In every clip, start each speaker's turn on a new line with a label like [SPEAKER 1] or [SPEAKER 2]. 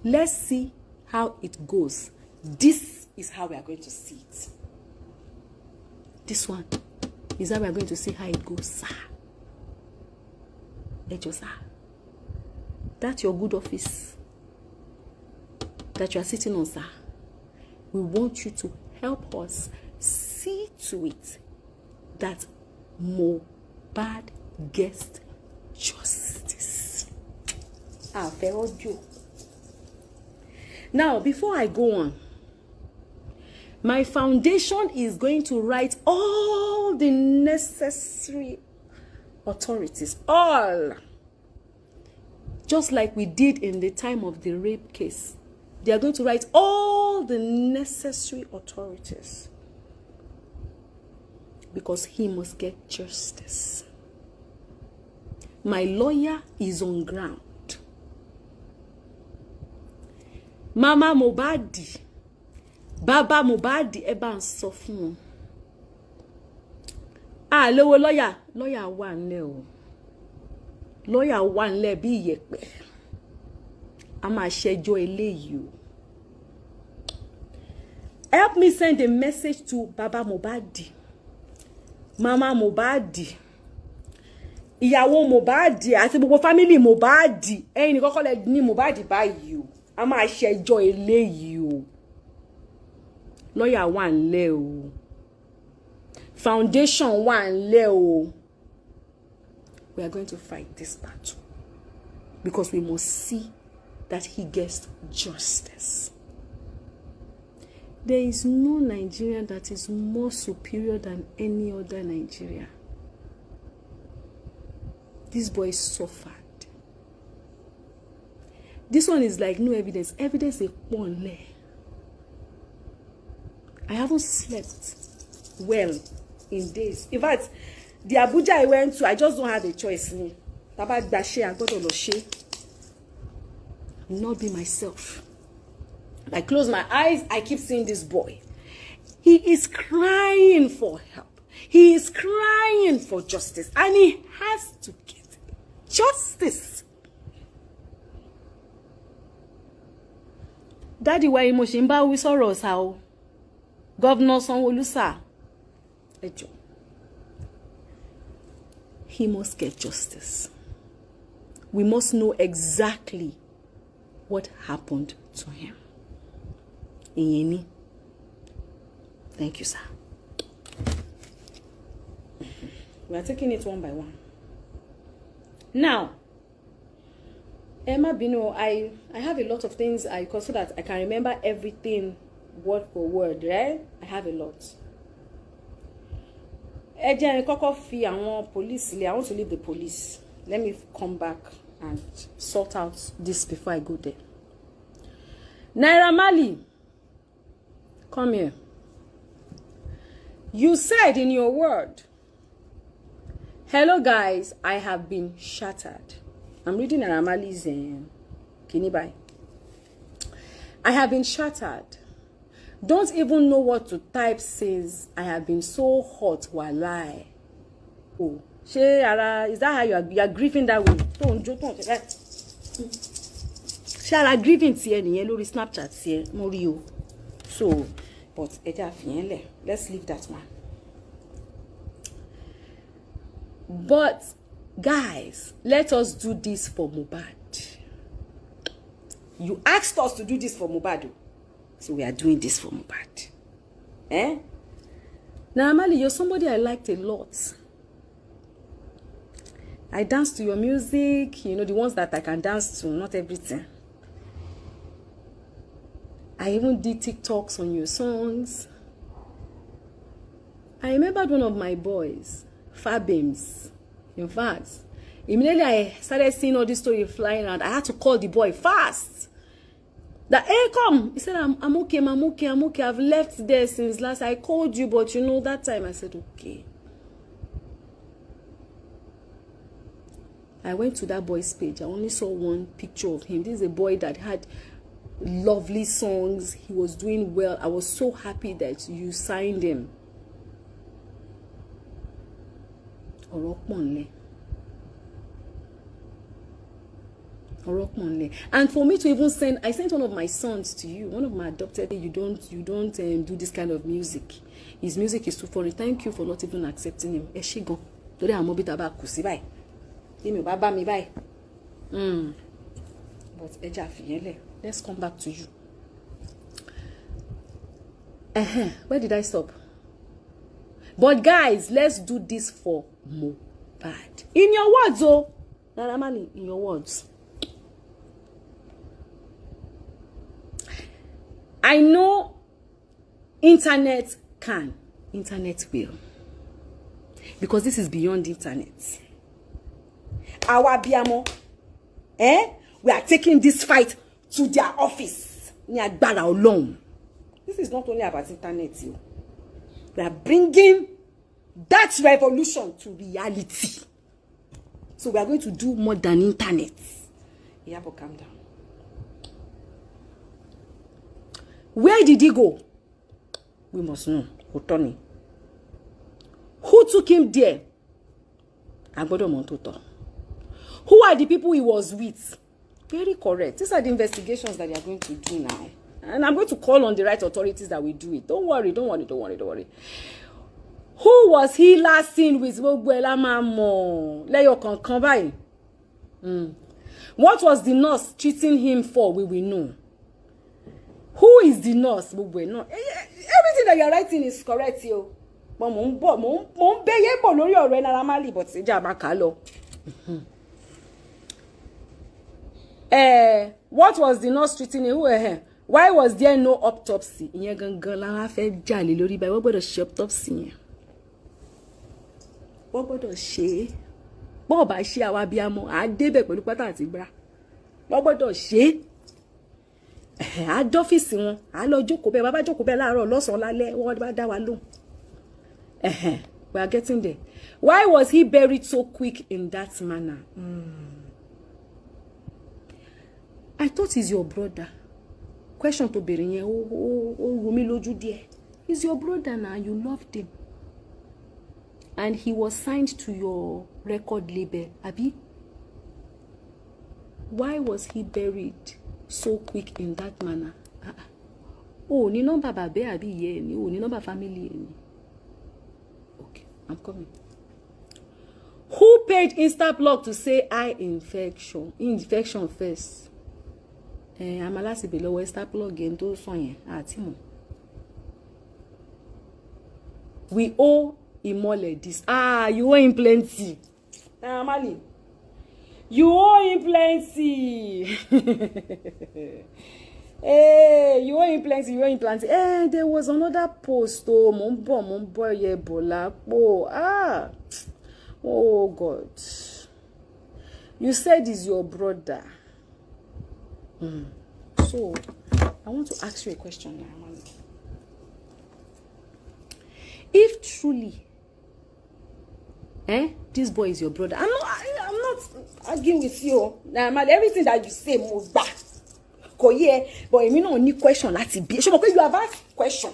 [SPEAKER 1] Let's see how it goes. This is how we are going to see it. This one is how we are going to see how it goes, sir. Ejo, sir. That's your good office that you are sitting on, sir. We want you to help us see to it that Mohbad gets justice. Now, before I go on, my foundation is going to write all the necessary authorities, all, just like we did in the time of the rape case. They are going to write all the necessary authorities because he must get justice. My lawyer is on ground. Mama Mohbad, Baba Mohbad, eba ń sọ fún wọn. Lọ́wọ́ lawyer wà nílẹ̀ o. Lawyer wà nílẹ̀ bí ìyẹ̀pẹ̀. A máa ṣẹjọ́ eléyìí o. Help me send a message to Baba Mohbad, Mama Mohbad, Iyabo Mohbad, àti gbogbo family Mohbad. Ẹ̀yin ni kọ́kọ́ lẹ ní Mohbad báyìí o. A máa ṣẹjọ́ eléyìí o. Lawyer wà nílẹ̀ o. Foundation wà nílẹ̀ o. We are going to fight this battle because we must see that he gets justice. There is no Nigerian that is more superior than any other Nigerian. This boy suffered. This one is like no evidence. Evidence is one. I haven't slept well in days. In fact, the Abuja I went to, I just don't have a choice. Not be myself. I close my eyes, I keep seeing this boy. He is crying for help. He is crying for justice. And he has to get justice. Daddy, why Moshimba we sorrows how Governor Sanwo-Olu, Ejo. He must get justice. We must know exactly what happened to him. Iyeni. Thank you, sir. We are taking it one by one. Now, Emma Bino, I have a lot of things so that I can remember everything word for word, right? I have a lot. Police, I want to leave the police. Let me come back and sort out this before I go there. NAIRA, come here. You said in your word, hello guys, I have been shattered. I'm reading NAIRA Marley's Kinibai. I have been shattered. Don't even know what to type says I have been so hot while I. Oh, is that how you are grieving that way? Don't Shall I grieving here in yellow Snapchat here Morio. So, but let's leave that one. But guys, let us do this for Mohbad. You asked us to do this for Mohbad. So we are doing this for Mohbad. Now, Amali, you're somebody I liked a lot. I dance to your music, you know, the ones that I can dance to, not everything. I even did TikToks on your songs. I remembered one of my boys, Fabims. In fact, immediately I started seeing all this story flying around, I had to call the boy fast. That, hey, come. He said, I'm okay, I'm okay, I'm okay. I've left there since last. I called you, but you know, that time I said, okay. I went to that boy's page. I only saw one picture of him. This is a boy that had lovely songs. He was doing well. I was so happy that you signed him. And for me to even send, I sent one of my sons to you, one of my adopted. You don't do this kind of music. His music is too foreign. Thank you for not even accepting him. Eshigon. Today I'm mobile about kusi bye. Dimi baba mi bye. But eja fiyele. Let's come back to you. Where did I stop? But guys, let's do this for Mohbad. In your words, oh, Naramali, in your words. I know internet can, internet will, because this is beyond internet. Our biamo, we are taking this fight to their office. This is not only about internet. We are bringing that revolution to reality. So we are going to do more than internet. Iyabo, calm down. Where did he go? We must know. Otoni. Who took him there? Agbodo Montoto. Who are the people he was with? Very correct. These are the investigations that they are going to do now. And I'm going to call on the right authorities that will do it. Don't worry. Who was he last seen with? What was the nurse treating him for? We will know. Who is the nurse? Everything that you're writing is correct, yo. But what was the nurse treating him? Why was there no autopsy? What autopsy? What about she? Boba she awabiamo. I debe pẹ̀lú pátá àti bra. What about she? A d'office wọn. A lọ jókòó bẹ́ẹ̀. Bàbá jókòó bẹ́ẹ̀ láàárọ̀ lọ́sàn lálẹ́. Wọ́n bá dá wa lóhùn. We are getting there. Why was he buried so quick in that manner? I thought he's your brother. Question to Berinye. Rumi lójú díẹ̀. He's your brother now. You loved him. And he was signed to your record label, Abi. Why was he buried so quick in that manner? Oh, ni number babe Abi ye ni. Oh, ni number family ni. Okay, I'm coming. Who paid Instablog to say eye infection? Infection first. Amala si below Instablog and do sonye. Timo. We owe Imole this. You owe him plenty. Mali. You owe him plenty. Hey, you owe him plenty. There was another post. Oh, Mombo ye bola. Oh God. You said he's your brother. So, I want to ask you a question now, Mali. If truly, this boy is your brother, I'm not arguing with you. Everything that you say moves back. But you know, only question láti be. You have asked question.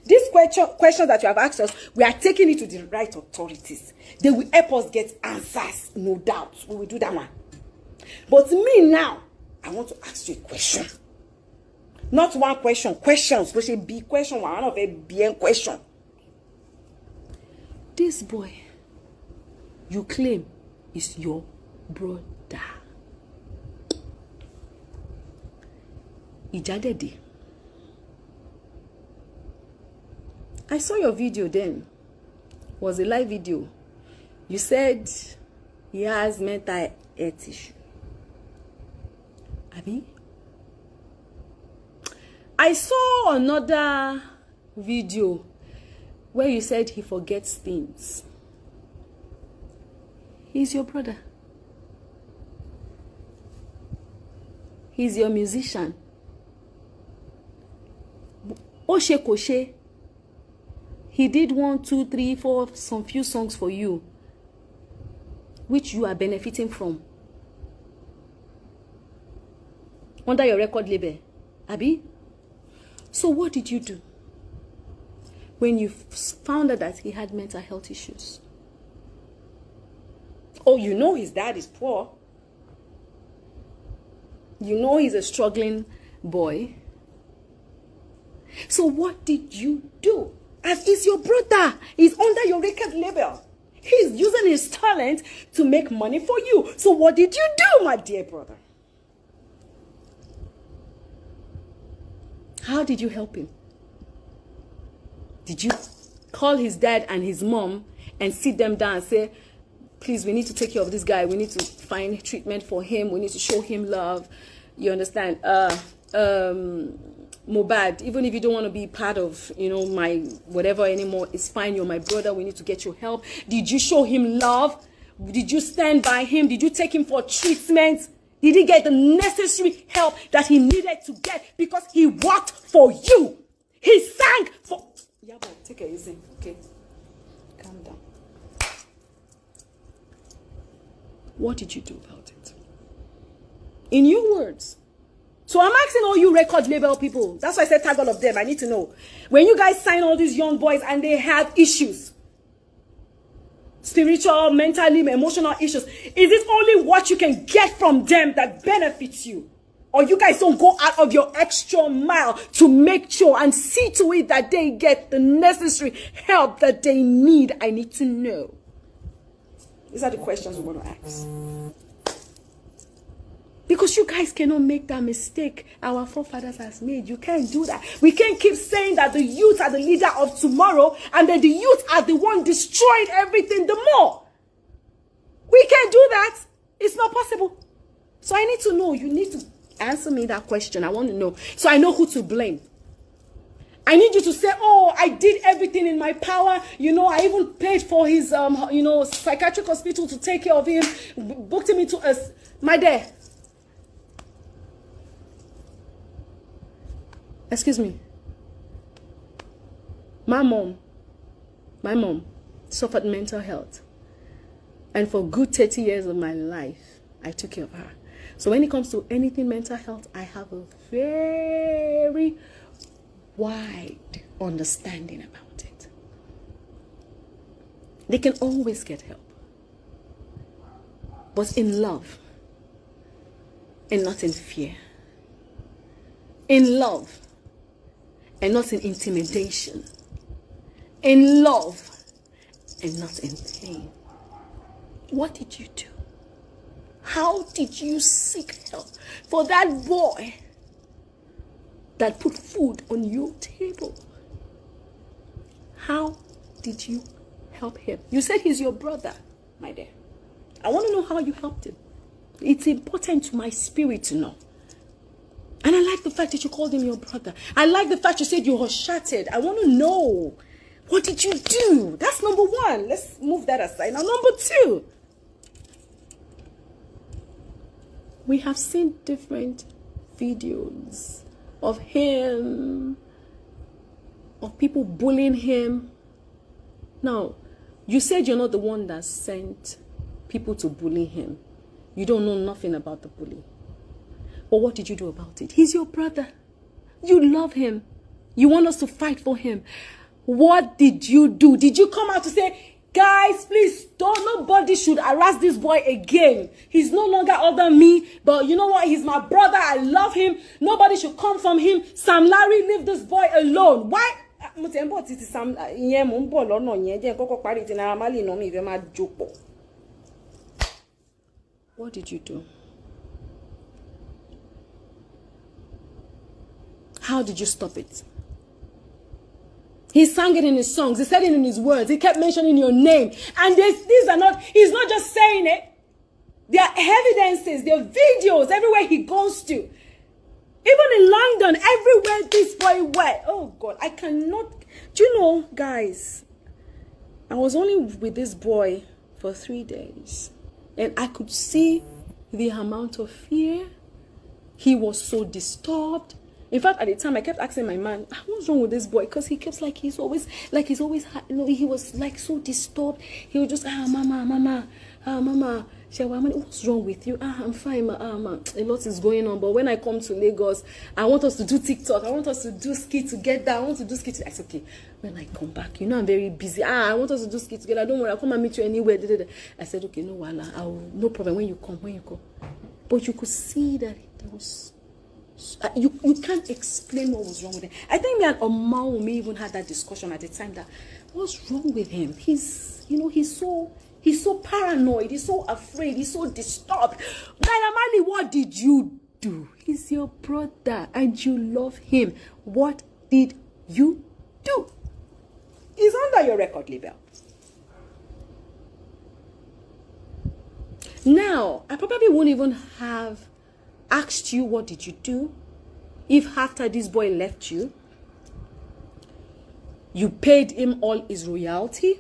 [SPEAKER 1] This question that you have asked us, we are taking it to the right authorities. They will help us get answers, no doubt. We will do that one. But me now, I want to ask you a question. Not one question. Questions. We should be question. One of a bien question. This boy, you claim, is your brother. Ijadede. I saw your video then. It was a live video. You said he has mental health issue. Abi? I saw another video where you said he forgets things. He's your brother. He's your musician. Oshe Koshe. He did 1, 2, 3, 4, some few songs for you, which you are benefiting from. Under your record label. Abi? So what did you do when you found out that he had mental health issues? Oh, you know his dad is poor. You know he's a struggling boy. So what did you do? As is your brother, he's under your record label. He's using his talent to make money for you. So what did you do, my dear brother? How did you help him? Did you call his dad and his mom and sit them down and say, please, we need to take care of this guy. We need to find treatment for him. We need to show him love. You understand? Mohbad, even if you don't want to be part of, you know, my whatever anymore, it's fine. You're my brother. We need to get your help. Did you show him love? Did you stand by him? Did you take him for treatment? Did he get the necessary help that he needed to get? Because he worked for you. He sang for... Iyabo, take it easy, okay? Calm down. What did you do about it? In your words. So I'm asking all you record label people. That's why I said tag all of them. I need to know. When you guys sign all these young boys and they have issues, spiritual, mentally, emotional issues, is it only what you can get from them that benefits you? Or you guys don't go out of your extra mile to make sure and see to it that they get the necessary help that they need? I need to know. These are the questions we want to ask. Because you guys cannot make that mistake our forefathers has made. You can't do that. We can't keep saying that the youth are the leader of tomorrow and that the youth are the one destroying everything the more. We can't do that. It's not possible. So I need to know. You need to answer me that question. I want to know. So I know who to blame. I need you to say, oh, I did everything in my power. You know, I even paid for his, psychiatric hospital to take care of him. Booked him into a... My dear. Excuse me. My mom suffered mental health. And for good 30 years of my life, I took care of her. So when it comes to anything mental health, I have a very wide understanding about it. They can always get help. But in love. And not in fear. In love. And not in intimidation. In love. And not in pain. What did you do? How did you seek help for that boy that put food on your table? How did you help him? You said he's your brother, my dear. I want to know how you helped him. It's important to my spirit to know. And I like the fact that you called him your brother. I like the fact you said you were shattered. I want to know. What did you do? That's number one. Let's move that aside. Now, number two. We have seen different videos of him, of people bullying him. Now, you said you're not the one that sent people to bully him. You don't know nothing about the bully. But what did you do about it? He's your brother. You love him. You want us to fight for him. What did you do? Did you come out to say, guys, please, nobody should harass this boy again. He's no longer other me, but you know what? He's my brother. I love him. Nobody should come from him. Sam Larry, leave this boy alone. Why? What did you do? How did you stop it? He sang it in his songs. He said it in his words. He kept mentioning your name. And these are not, he's not just saying it. There are evidences, there are videos everywhere he goes to. Even in London, everywhere this boy went. Oh God, I cannot. Do you know, guys, I was only with this boy for 3 days. And I could see the amount of fear. He was so disturbed. In fact, at the time, I kept asking my man, what's wrong with this boy? Because he kept he was like so disturbed. He was just, mama. What's wrong with you? I'm fine, ma. A lot is going on. But when I come to Lagos, I want us to do TikTok. I want us to do skit together. I want to do skit. I said, okay, when I come back, you know I'm very busy. I want us to do skit together. Don't worry, I'll come and meet you anywhere. I said, okay, no problem. When you come. But you could see that There was you can't explain what was wrong with him. I think me and Omawumi even had that discussion at the time that what's wrong with him? He's so paranoid, he's so afraid, he's so disturbed. Naira Marley, what did you do? He's your brother and you love him. What did you do? He's under your record label. Now, I probably won't even have asked you what did you do if after this boy left you, you paid him all his royalty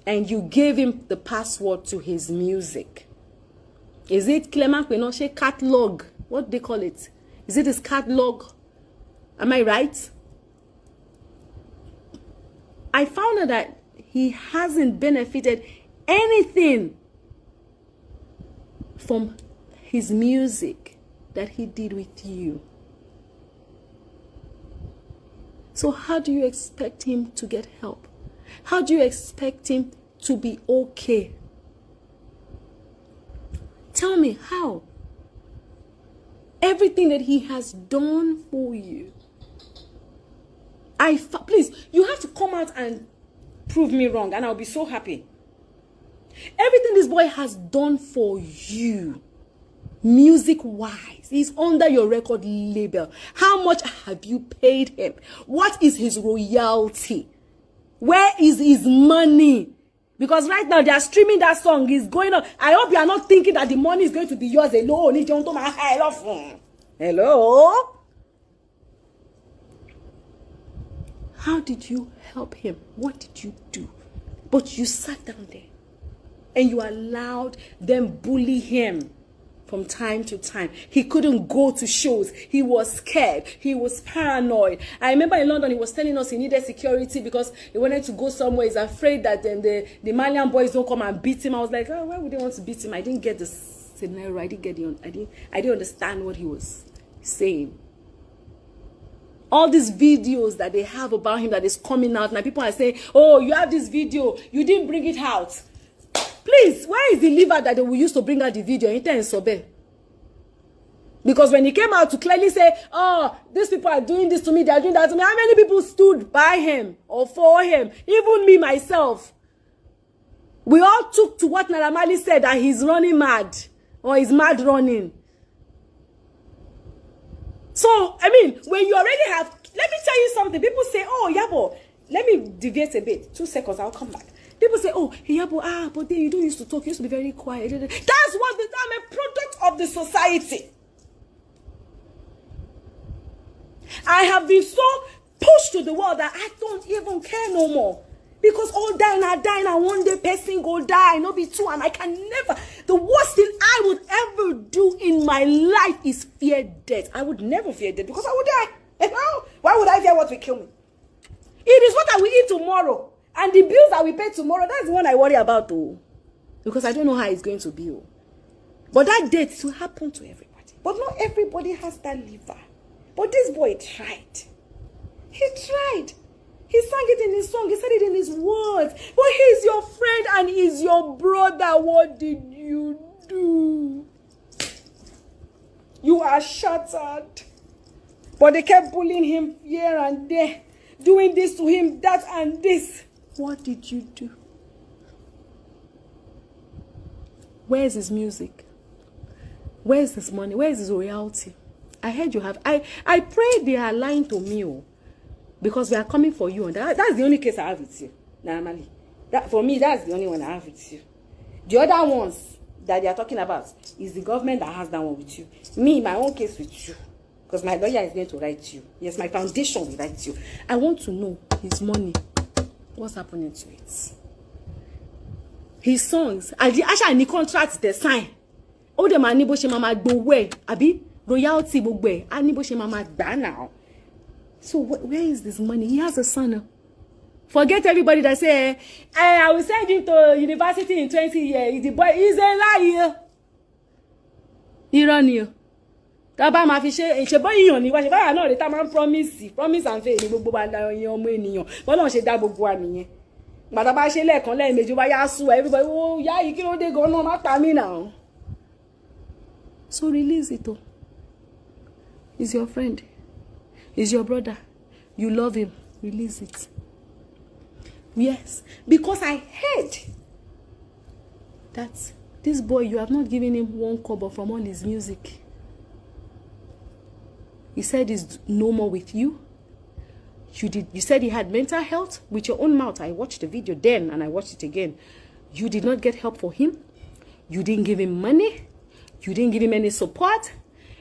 [SPEAKER 1] and you gave him the password to his music. Is it Clement Penoche catalog? What do they call it? Is it his catalog? Am I right? I found out that he hasn't benefited anything from his music that he did with you. So how do you expect him to get help? How do you expect him to be okay? Tell me how. Everything that he has done for you. Please, you have to come out and prove me wrong and I'll be so happy. Everything this boy has done for you, music-wise, he's under your record label. How much have you paid him? What is his royalty? Where is his money? Because right now they are streaming that song. It's going on. I hope you are not thinking that the money is going to be yours alone. Hello? How did you help him? What did you do? But you sat down there and you allowed them bully him from time to time. He couldn't go to shows. He was scared. He was paranoid. I remember in London, he was telling us he needed security because he wanted to go somewhere. He's afraid that the Malian boys don't come and beat him. I was like, oh, why would they want to beat him? I didn't get the scenario. I didn't understand what he was saying. All these videos that they have about him that is coming out, now people are saying, oh, you have this video, you didn't bring it out. Please, where is the liver that they will use to bring out the video? Because when he came out to clearly say, oh, these people are doing this to me, they are doing that to me, how many people stood by him or for him? Even me, myself. We all took to what Naira Marley said, that he's running mad or he's mad running. So, I mean, when you already have, let me tell you something. People say, oh, Iyabo, let me deviate a bit. 2 seconds, I'll come back. People say, oh, Iyabo, but then you don't used to talk. You used to be very quiet. That's what I'm a product of the society. I have been so pushed to the world that I don't even care no more. Because all dying, and one day person go die, no be two, and I can never. The worst thing I would ever do in my life is fear death. I would never fear death because I would die. You know? Why would I fear what will kill me? It is what I will eat tomorrow. And the bills that we pay tomorrow, that's the one I worry about, though. Because I don't know how it's going to be. But that death will happen to everybody. But not everybody has that liver. But this boy tried. He tried. He sang it in his song. He said it in his words. But he's your friend and he's your brother. What did you do? You are shattered. But they kept bullying him here and there. Doing this to him, that and this. What did you do? Where's his music? Where's his money? Where's his royalty? I heard you have. I pray they are lying to me. Because we are coming for you. And that's the only case I have with you. Normally. For me, that's the only one I have with you. The other ones that they are talking about is the government that has that one with you. Me, my own case with you. Because my lawyer is going to write you. Yes, my foundation will write you. I want to know his money. What's happening to it? His songs. Actually, any contract they sign. All the money she mama go away. Abi royalty go away. Ani she mama gba now. So where is this money? He has a son. Forget everybody that say, I will send him to university in 20 years. The boy is a liar. Irony. Taba ma fi se boy yan ni wa se ba na re ta ma promise and faith ni gbogbo ba da yan ọmọ ènìyàn. Bọ́lọ́run ṣe dá gbogbo wa nìyẹn. Gba ta ba se lẹ́ẹ̀kan lẹ́ẹ̀mejì ba ya su everybody oh ya yi kí ló dé gan na ma pa mí now. So release it. He's your friend. He's your brother. You love him. Release it. Yes, because I heard that this boy, you have not given him 1 kobo from all his music. He said he's no more with you. You said he had mental health with your own mouth. I watched the video then and I watched it again. You did not get help for him. You didn't give him money. You didn't give him any support.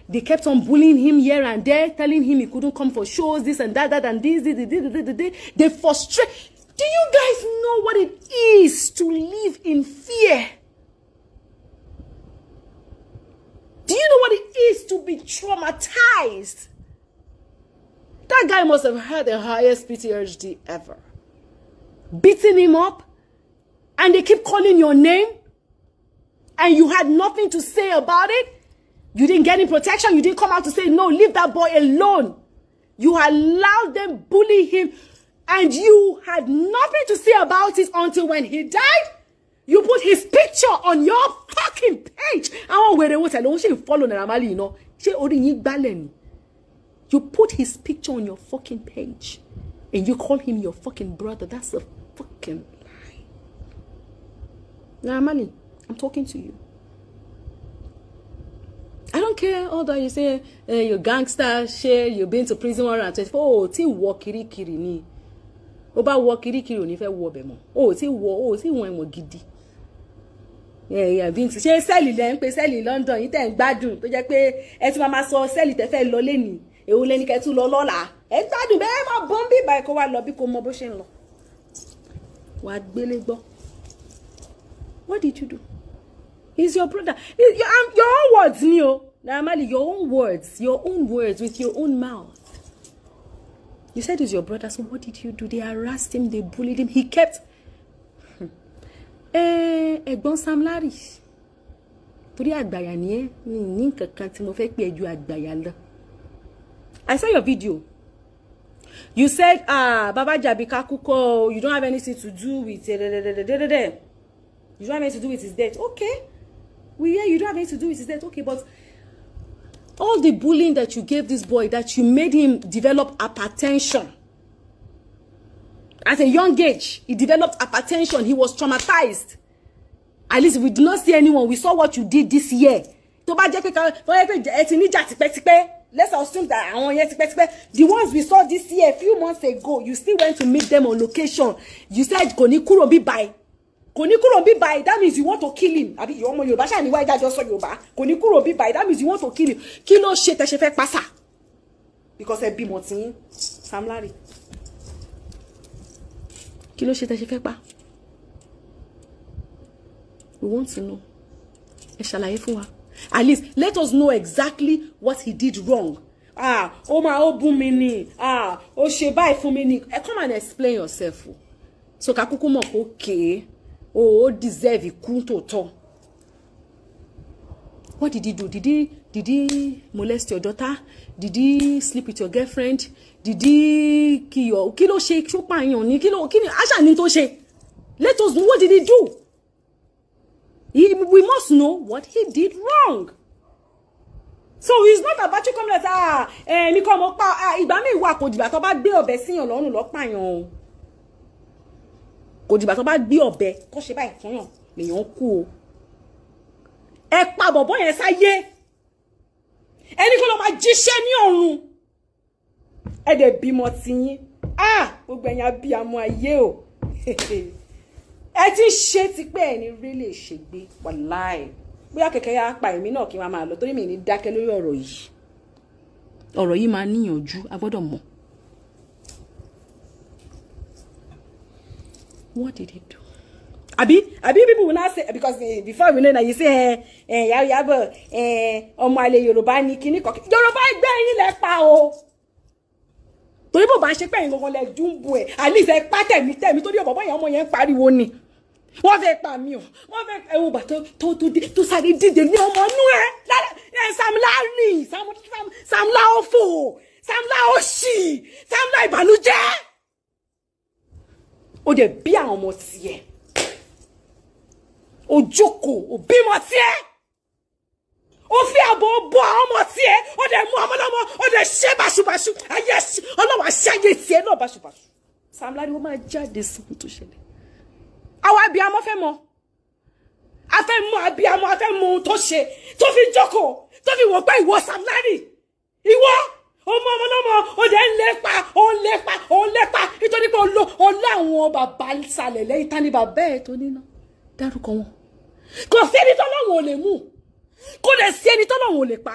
[SPEAKER 1] They kept on bullying him here and there, telling him he couldn't come for shows, this and that and this. They frustrate. Do you guys know what it is to live in fear? Do you know what it is to be traumatized? That guy must have had the highest PTSD ever. Beating him up, and they keep calling your name, and you had nothing to say about it. You didn't get any protection. You didn't come out to say, no, leave that boy alone. You allowed them bully him, and you had nothing to say about it until when he died. You put his picture on your fucking page. Follow Naramali, you know. You put his picture on your fucking page, and you call him your fucking brother. That's a fucking lie. Naramali, I'm talking to you. I don't care all that you say, you're gangster, share, you've been to prison 124. Oh, ti wo kirikiri ni. Oba wo kirikiri oni fe wo be mo. Oh, ti wo mo gidi. Yeah, been to ṣe sẹ́ẹ̀lì lẹ́ ń pe sẹ́ẹ̀lì London yìí tẹ̀ ń gbádùn tó jẹ́ pé ẹ ti máa sọ sẹ́ẹ̀lì tẹ́ fẹ́ lọ lẹ́nìí èwo lẹ́ni kẹ́ tún lọ lọ́la ẹ gbádùn bẹ́ẹ̀ máa bọ́n bí ìbá ẹ̀kọ́ wa lọ bí kò mọ bó ṣe ń lọ. Wàá gbélé gbọ́. What did you do? He's your brother. Your own words, Neo. Normally, your own words with your own mouth. You said he's your brother, so what did you do? They harassed him, they bullied him. He kept... Ẹ̀gbọ́n Sam Larry. Torí àgbàyà ni ẹ́, ní nǹkan tí mo fẹ́ pè ju àgbàyà lọ. I saw your video. You said, Baba Jabika Kuko, you don't have anything to do with You don't have anything to do with his death. Okay. You don't have anything to do with his death. Okay, but all the bullying that you gave this boy, that you made him develop hypertension. At a young age, he developed hypertension. He was traumatized. At least we did not see anyone. We saw what you did this year. Let's assume that the ones we saw this year, a few months ago, you still went to meet them on location. You said, Koni kuro bi by. That means you want to kill him. That means you want to kill him. Kilo shit pasa. Because I be motin. Sam Larry. Kilo shit pa. We want to know. At least let us know exactly what he did wrong. Come and explain yourself. So kakuku mo okay. Oh, deserve ikú tòótọ́. What did he do? Did he molest your daughter? Did he sleep with your girlfriend? Did he kill your kilo shake shopayan ni kilo asha ni tó ṣe? Let us know, what did he do? We must know what he did wrong. So it's not about you coming like mi ko mo pa ìgbà mi wà kò dìgbà tó bá gbé ọ̀bẹ síyàn lọ́rùn lọ pàyàn o. Kò dìgbà tó bá gbé ọ̀bẹ kó ṣe báyìí fún yàn lèyàn kú o. Ẹ pa bọ̀bọ́ yẹn sáyé. Ẹni kó lọ máa jíṣẹ́ ní ọ̀run. Ẹ dẹ̀ bímọ tiyín. Gbogbo ẹ̀yin abiyamọ ayé o. Ẹ ti ṣe ti pé ẹni rí lè ṣègbé wàláì. Bóyá kẹ̀kẹ́ yá pa èmi náà kí n máa lọ torí mi ní dákẹ́ lórí ọ̀rọ̀ yìí. Ọ̀rọ̀ yìí máa níyànjú, a gbọ́dọ̀ mọ̀. What did he do? Abi people will not say, because before we know that you say Iyabo ọmọ àlè Yorùbá ni kíní kan. Yorùbá gbé yín lẹ pa o. Torí bó bá ṣe pé yín gangan lẹ jumbo ẹ. At least ẹ pa tẹ̀mí torí bàbá yẹn ọmọ yẹn pariwo ni. Wọ́n fẹ́ pa mí o. Wọ́n fẹ́ ewu ba tó sáré dìde ní ọmọ nú ẹ. Sam Larry, Sam Laofo, Sam Laoshi, Sam La ìbànújẹ́. O de bí àwọn ọmọ tiẹ̀. O jókòó, o bímọ tiẹ̀. ó fi àbọ̀ bọ́ àwọn ọmọ tiẹ̀ ó dẹ̀ mú ọmọ lọ́mọ ó dẹ̀ ṣe báṣubàṣu ayé ọlọ́wà ṣáyé tiẹ̀ náà báṣubàṣu. Sam Larry ó máa jáde sí ohun tó ṣẹlẹ̀. Àwa abiyamọ fẹ́ mọ̀ a fẹ́ mọ̀ abiyamọ a fẹ́ mọ̀ ohun tó ṣe tó fi jókòó tó fi wò pé ìwọ Sam Larry ìwọ ọmọ lọ́mọ ó dẹ̀ ń lépa nítorí pé ó láwọn bàbá sàlẹ̀ lẹ́yìn tani bàbá ẹ̀ tó níná dárúkọ wọn. Kò sí ẹni tọ́lọ́run ò lè mú kò lè sí ẹni tọ́lọ́run ò lè pa.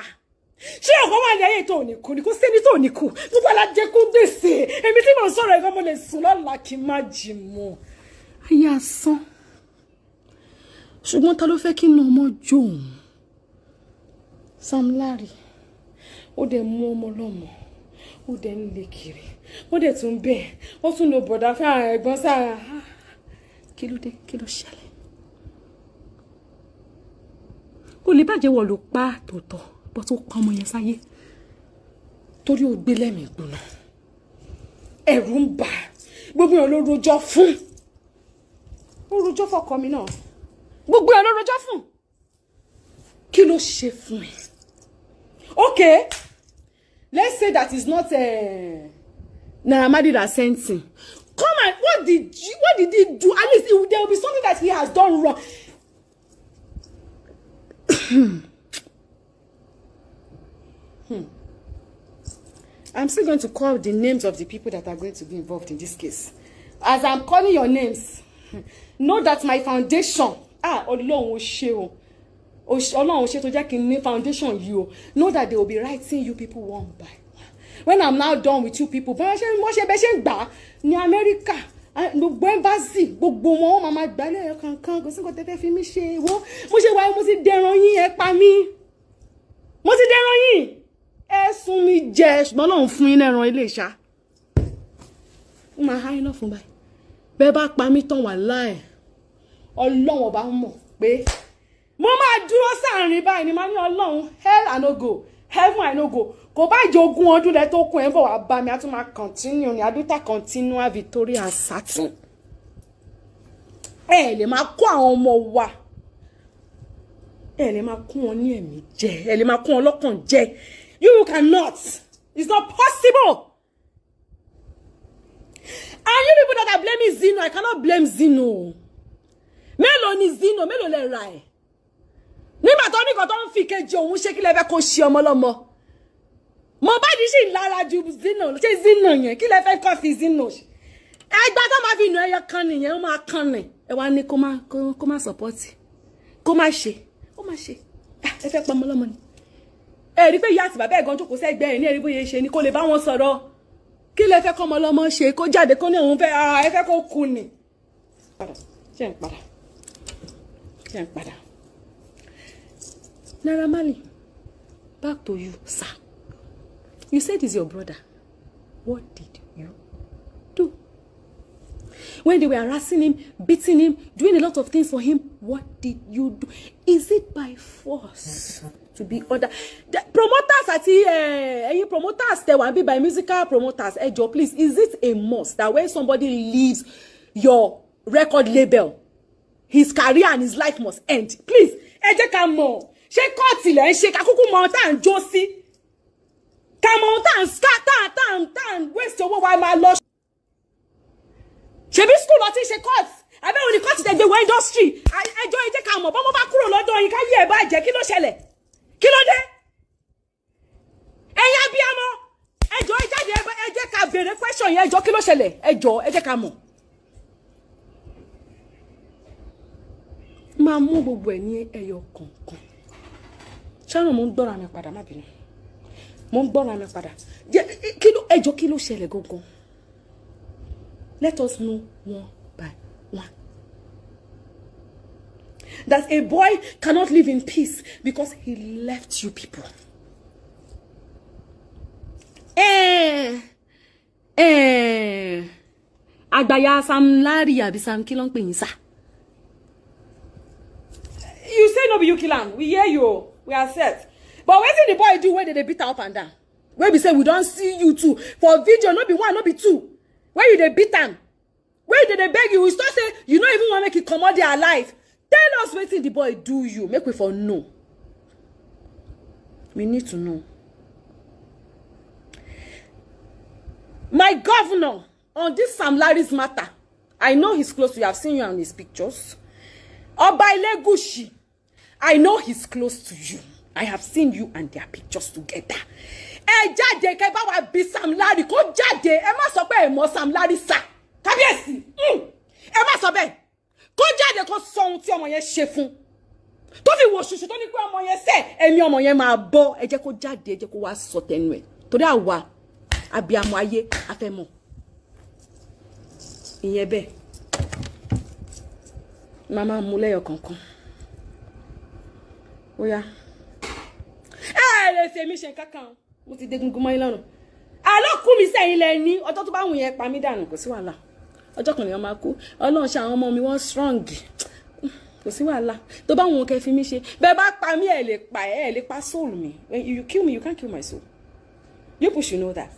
[SPEAKER 1] Ṣé ọ̀gọ́ wà ní ayé tó ò ní kú ni kò sí ẹni tó ò ní kú gbogbo alájẹkú gbèsè èmi tí mò ń sọ̀rọ̀ ẹ̀gbọ́n mo lè sùn lọ́la kí n má jì mọ́ ayé asán. Ṣùgbọ́n ta ló fẹ́ kí inú ọmọ jó òun? Sam Larry ó dẹ̀ mú ọmọ lọ́mọ ó dẹ̀ ń lé kiri ó dẹ̀ tún bẹ́ẹ̀ ó tún lo bọ̀dá fún àwọn ẹ̀gbọ́n sára. Kí ló dé kí ló ṣẹlẹ̀? Ó lè bàjẹ́ wọ̀ ló pa tòótọ́ bọ́ tó pa ọmọ yẹn sáyé torí ó gbé lẹ́mìí gbóná ẹ̀rù ń bà gbogbo ẹ̀ ló rojọ́ fún ó rojọ́ fọkọ mi náà gbogbo ẹ̀ ló rojọ́ fún kí ló ṣe fún ẹ? Okay, let's say that is not Naira Marley that sent him. Come on, what did he do? At least there will be something that he has done wrong. I'm still going to call the names of the people that are going to be involved in this case. As I'm calling your names, know that my foundation, Ọlọ́run ó ṣe o. Ọlọ́run ṣe tó jẹ́ kí n ní foundation you. Know that they will be writing you people one by one. When I'm now done with you people, bọ́n ṣe bẹ́ ṣe ń gbà ní Amẹ́ríkà, gbogbo embassy, gbogbo wọn máa gbà lẹ́yọ kankan, kò sí nǹkan tẹ́fẹ́ fi mí ṣe wo. Mo ṣe wáyé mo ti dẹran yín ẹ pa mí. Mo ti dẹran yín. Ẹ sún mi jẹ ṣùgbọ́n Ọlọ́run fún yín lẹ́ran ilé ìṣá. Ó máa há iná fún báyìí. Bẹ́ẹ̀ bá pa mí tán wà láì. Ọlọ́run ọba mọ̀ pé mo máa dúró sáàrin báyìí ni máa ní Ọlọ́run hell I no go heaven I no go kò bá ìjogún ọdún lẹ tó kún ẹ bọ̀ wá bá mi a tún máa continue ní adúta continua Victoria Satin. Ẹ lè máa kó àwọn ọmọ wa ẹ lè máa kún wọn ní ẹ̀mí jẹ ẹ lè máa kún wọn lọ́kàn jẹ you cannot, it's not possible. And you people that are blaming Zino, I cannot blame Zino. Mélòó ni Zino, mélòó lẹ ra ẹ. Nígbà tó ní kan tó ń fi kejì òun ṣe kí lẹ fẹ́ kó ṣe ọmọ lọ́mọ. Mohbad sì lára ju Zino, ṣé Zino yẹn kí lẹ fẹ́ kó fi Zino ṣe. Ẹgbà tó máa fi nù ẹyọ kan nìyẹn ó máa kan ni. Ẹ wá ní kó má support. Kó má ṣe. Ó má ṣe. Ẹ fẹ́ pa ọmọ lọ́mọ ni. Ẹ rí pé ìyá àti bàbá ẹ̀ gan jókòó sẹ́gbẹ́ ẹ̀ ní ẹ rí bóyá ṣe ni kó lè bá wọn sọ̀rọ̀. Kí lẹ fẹ́ kó ọmọ lọ́mọ ṣe kó jáde kó ní òun fẹ́ ẹ fẹ́ kó kú ni. Padà. Ṣé ń padà. Naira Marley, back to you, sir. You said he's your brother. What did you do? When they were harassing him, beating him, doing a lot of things for him, what did you do? Is it by force to be ordered? The promoters any promoters there will be by musical promoters. Joe, please, is it a must that when somebody leaves your record label, his career and his life must end? Please, come on. Ṣé kọ́ọ̀tì lẹ́ ń ṣe kakúkú mọ tá à ń jó sí ká mọ tá à ń waste owó wa máa lọ. Ṣebí school lọ ti ṣe court abẹ́ òní court tẹ̀ gbé wọ industry ẹjọ́ ẹ jẹ́ ká mọ̀ bọ́mọ bá kúrò lọ́dọ̀ yín ká yí ẹ̀ bá jẹ́ kí ló ṣẹlẹ̀ kí ló dé ẹ̀yin abiyamọ ẹjọ́ ẹ jáde ẹ jẹ́ ká béèrè question yẹn ẹjọ́ kí ló ṣẹlẹ̀ ẹjọ́ ẹ jẹ́ ká mọ̀. Máa mú gbogbo ẹ̀ ní ẹyọ kọ̀ọ̀kan. Ṣáná mo ń gbọ́ra mi padà má bínú. Mo ń gbọ́ra mi padà. Ẹjọ́ kí ló ṣẹlẹ̀ gangan? Let us know one by one. That a boy cannot live in peace because he left you people. Àgbàyà Sam Larry àbí Sam kí ló ń pè yín sá? You say no be you kill am. We hear you. We are set. But wetin the boy do when they beat her up and down? Where we say we don't see you two for video, no be one, no be two. Where you they beat am? Where they beg you? We start say you don't even want to make it come out there alive. Tell us wetin the boy do you. Make we for know. We need to know. My governor on this Sam Larry's matter. I know he's close to you. I've seen you on his pictures. Oba Elegushi. I know he's close to you. I have seen you and their pictures together. Jáde kẹ́ bá wa bí Sam Larry kó jáde. Ẹ má sọ pé ẹ mọ̀ Sam Larry sá. Kábíyèsí. Ẹ má sọ bẹ́ẹ̀. Kó jáde kó sọ ohun tí ọmọ yẹn ṣe fún. Tó fi wò ṣùṣù tó ní pé ọmọ yẹn ṣe ẹ̀mí ọmọ yẹn máa bọ́. Ẹ jẹ́ kó jáde, ẹ jẹ́ kó wá sọ tẹnu ẹ̀. Torí àwa abiyamọ ayé a fẹ́ mọ̀. Ìyẹn bẹ́ẹ̀. Mama mú lẹ́yọ kankan. Ó yá. Lè ṣe mi ṣe kankan. Mo ti degungun mọ́ ilọ́run. Àlọ́ kú mi sẹ́yìn lẹ́ni. Ọjọ́ tó bá wù yẹn pa mí dànù kò sí wàhálà. Ọjọ́ kan lèèyàn máa kú. Ọlọ́run ṣe àwọn ọmọ mi wọ́n strong. Kò sí wàhálà. Tó bá wù kẹ́ fi mí ṣe. Bẹ́ẹ̀ bá pa mí ẹ lè pa soul mi. When you kill me, you can't kill my soul. You people should know that.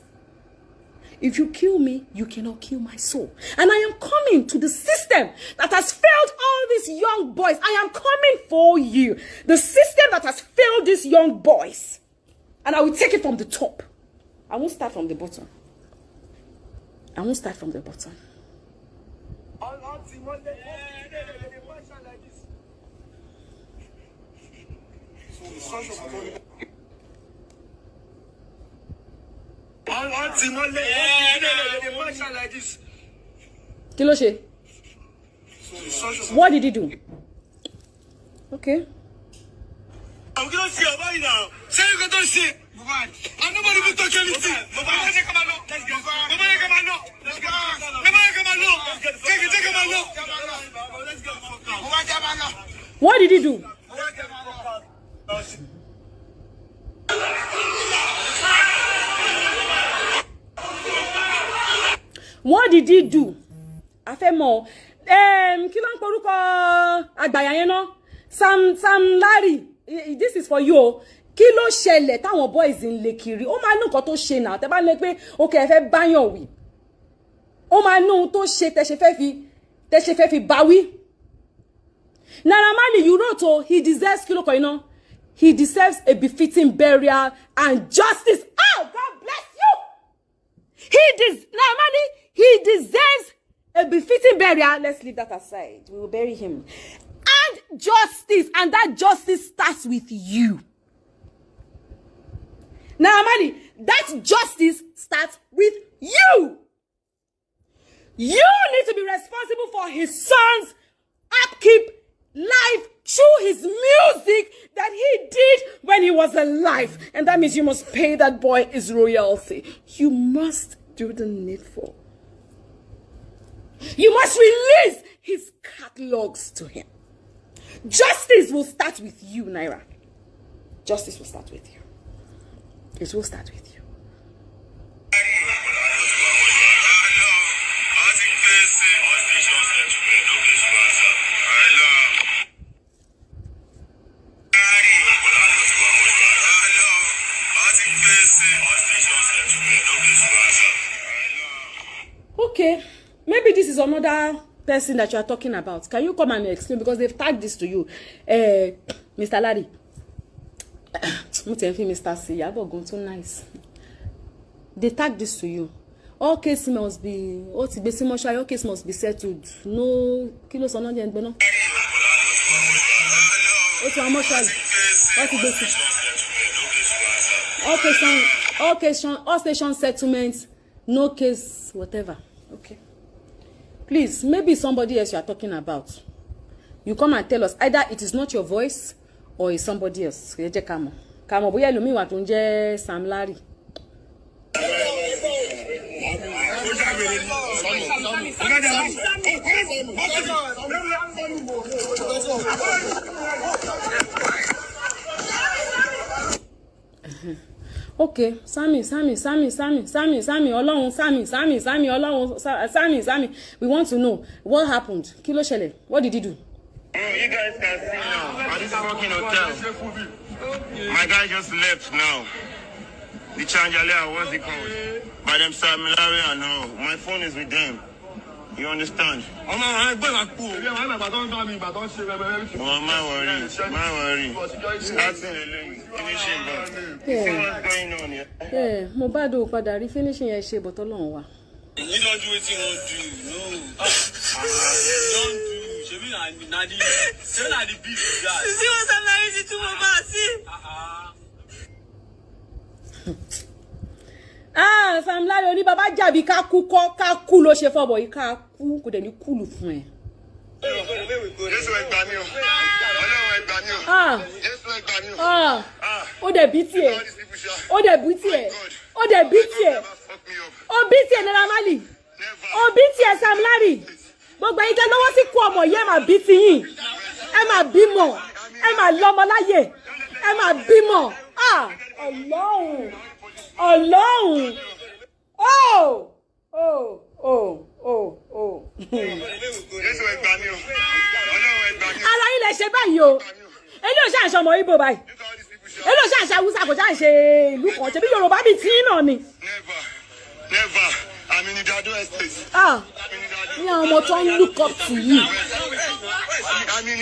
[SPEAKER 1] If you kill me, you cannot kill my soul. And I am coming to the system that has failed all these young boys. I am coming for you. The system that has failed these young boys. And I will take it from the top. I won't start from the bottom. I won't start from the bottom. Kí ló ṣe? What did he do? Okay.
[SPEAKER 2] I'm going to see your body now. Say you don't see. I'm nobody will touch anything. Nobody come on. Let's go. Nobody come on. Let's go. Nobody come on. Take him on. Let's go.
[SPEAKER 1] What did he do? What did he do? A fẹ́ mọ̀. Kí ló ń porúkọ àgbàyà yẹn náà? Sam Larry. This is for you. Kí ló ṣẹlẹ̀ táwọn boys ń lé kiri? Ó máa ní nǹkan tó ṣe náà. Tẹ́ bá lè pé okay ẹ fẹ́ báyàn wí. Ó máa ní ohun tó ṣe tẹ́ ṣe fẹ́ fi báwí. Naira Marley, you know to he deserves kí ló kọ iná. He deserves a befitting burial and justice. Oh, God bless you. Naira Marley, he deserves a befitting burial. Let's leave that aside. We will bury him. And justice. And that justice starts with you. Naira Marley, that justice starts with you. You need to be responsible for his son's upkeep, life, through his music that he did when he was alive. And that means you must pay that boy his royalty. You must do the needful. You must release his catalogs to him. Justice will start with you, Naira. Justice will start with you. It will start with you. Okay, maybe this is another person that you are talking about. Can you come and explain? Because they've tagged this to you. Mr. Larry. Mr. C. Iyabo Ojo, too nice. They tagged this to you. All case must be, all case must be settled. No, kilo sono je ngbe no. All station settlements, no case, whatever. Okay. Please, maybe somebody else you are talking about. You come and tell us either it is not your voice or it's somebody else. Kamo boya ẹlòmíì wà tó ń jẹ́ Sam Larry. Okay, Sammy, Ọlọ́run, Sammy, Ọlọ́run, Sammy. We want to know what happened. Kí ló ṣẹlẹ̀? What did he do?
[SPEAKER 2] You guys can see now. At this fucking hotel. My guy just left now. The Chanjalea, what's it called? By them Sam Larry and all. My phone is with them. You understand? Oh, my cool. Oh, my worry. Starting finishing. What's going on here?
[SPEAKER 1] Yeah, Mohbad o padà rí finishing ẹ ṣe but Ọlọ́run wa.
[SPEAKER 2] You don't do what you want to do. No. Don't do. Shebi na the beef guy. See what I'm married to Mohbad, see?
[SPEAKER 1] Sam Larry oni baba jàbí ká kú ló ṣe fọ́bọ̀ yìí ká kú kò dẹ̀ ní kúlù fún ẹ.
[SPEAKER 2] Jésù ẹ gbà mí o. Ọlọ́run ẹ gbà mí o. Jésù ẹ gbà mí o.
[SPEAKER 1] Ó dẹ̀ bí tiẹ̀. Ó dẹ̀ bí tiẹ̀. Ó dẹ̀ bí tiẹ̀. Ó bí tiẹ̀ Naira Marley. Ó bí tiẹ̀ Sam Larry. Gbogbo ẹ̀yin tẹ́ lọ́wọ́ sí kú ọmọ yìí ẹ máa bí ti yín. Ẹ máa bímọ. Ẹ máa lọ́mọ láyè. Ẹ máa bímọ. Ọlọ́run. Ọlọ́run.
[SPEAKER 2] Jésù ẹ gbà mí o. Ọlọ́run ẹ gbà mí o.
[SPEAKER 1] Ara yín lẹ ṣe báyìí o. Èló ṣe àṣà ọmọ Ìgbò báyìí. Èló ṣe àṣà Hausa kò ṣe àṣe ìlú kan ṣe bí Yorùbá bíi tí náà ni.
[SPEAKER 2] Never. I'm in the Dado estate.
[SPEAKER 1] Ní àwọn ọmọ tó ń look up to you.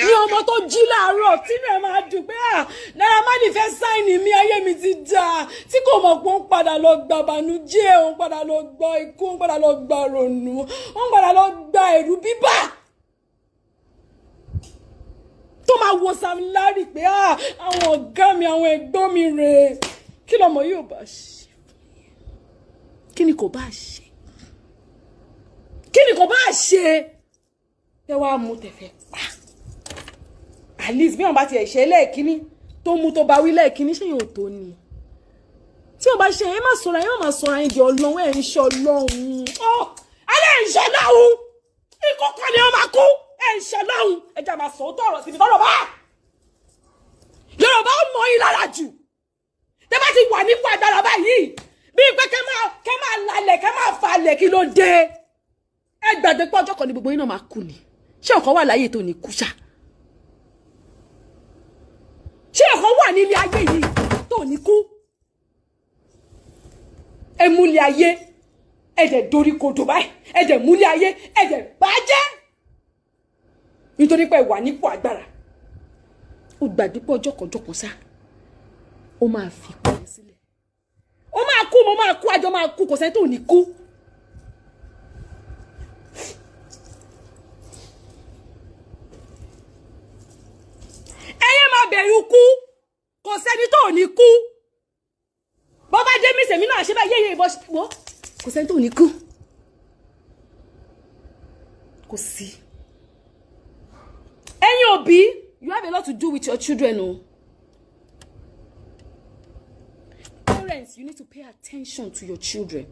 [SPEAKER 1] Ní ọmọ tó jí láàárọ̀ tí rẹ̀ máa dùn pé Naira Marley fẹ́ sáìnì mi ayé mi ti dáa tí kò mọ̀ pé ó ń padà lọ gba ìbànújẹ́ ó ń padà lọ gba ikú ó ń padà lọ gba ronú ó ń padà lọ gba ẹ̀rù bíbà. Tó máa wo Sam Larry pé àwọn ọ̀gá mi àwọn ẹ̀gbọ́n mi rèé kí lọmọ yóò bá ṣe kí ni kò bá ṣe. Kí ni kò bá ṣe ẹ wá mú tẹ̀fẹ̀ pa at least bí wọ́n bá ti ẹ̀ ṣe lẹ́ẹ̀kíní tó mú tó bá wí lẹ́ẹ̀kíní ṣé yóò tó ni tí wọ́n bá ṣe ẹ má sọ̀rọ̀ ẹ má sọ̀rọ̀ ẹ di Ọlọ́run ẹ̀ ń ṣe Ọlọ́run alẹ́ ń ṣe Ọlọ́run ìkọ̀kọ̀ ni wọ́n máa kú ẹ̀ ń ṣe Ọlọ́run ẹja máa sọ tọ̀rọ̀ síbi tọ́rọ̀ bá Yorùbá mọ̀ yín lára jù tẹ́ bá ti wà nípò agbára báyìí bí pé kẹ́ máa lalẹ̀ kẹ́ máa falẹ̀ kí ló dé ẹ gbàgbé pé ọjọ́ kan ní gbogbo yín náà máa kú ni ṣé ọ̀kan wà láyé tó ní kú ṣá ṣé ọ̀kan wà nílé ayé yìí tó ní kú ẹ múlẹ̀ ayé ẹ dẹ̀ dorí kodò báyìí ẹ dẹ̀ múlẹ̀ ayé ẹ dẹ̀ bàjẹ́ nítorí pé ẹ wà nípò agbára ó gbàgbé pé ọjọ́ kan sá ó máa fi kú ẹ sílẹ̀ ó máa kú mo máa kú àjọ máa kú kò sẹ́ni tó ní kú. Ẹyẹ máa bẹ̀rù kú kò sẹ́ni tó ní kú bó bá jẹ́ mí sèmi náà ṣe bá yéye ìbọn wọ́ kò sẹ́ni tó ní kú kò sí. Ẹ̀yin òbí you have a lot to do with your children o. Parents, you need to pay attention to your children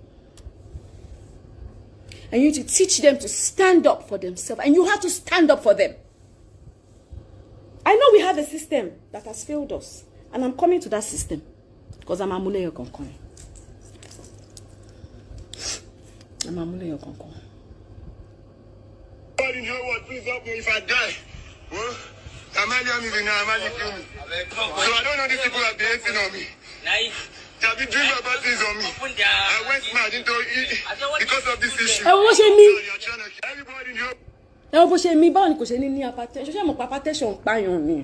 [SPEAKER 1] and you need to teach them to stand up for themselves and you have to stand up for them. I know we have a system that has failed us, and I'm coming to that system because I'm Amuleyo Konkon. I'm Amuleyo Konkon.
[SPEAKER 2] God in your word, please help me if I die. Well, I'm kill me. So I don't know these people are behaving on me. They have been doing bad things on me. I went mad into it because of this issue. Everybody in your
[SPEAKER 1] ẹ bó ṣe mi báwo ni kò ṣe ní hypertension ṣé mo pa hypertension pààyàn ni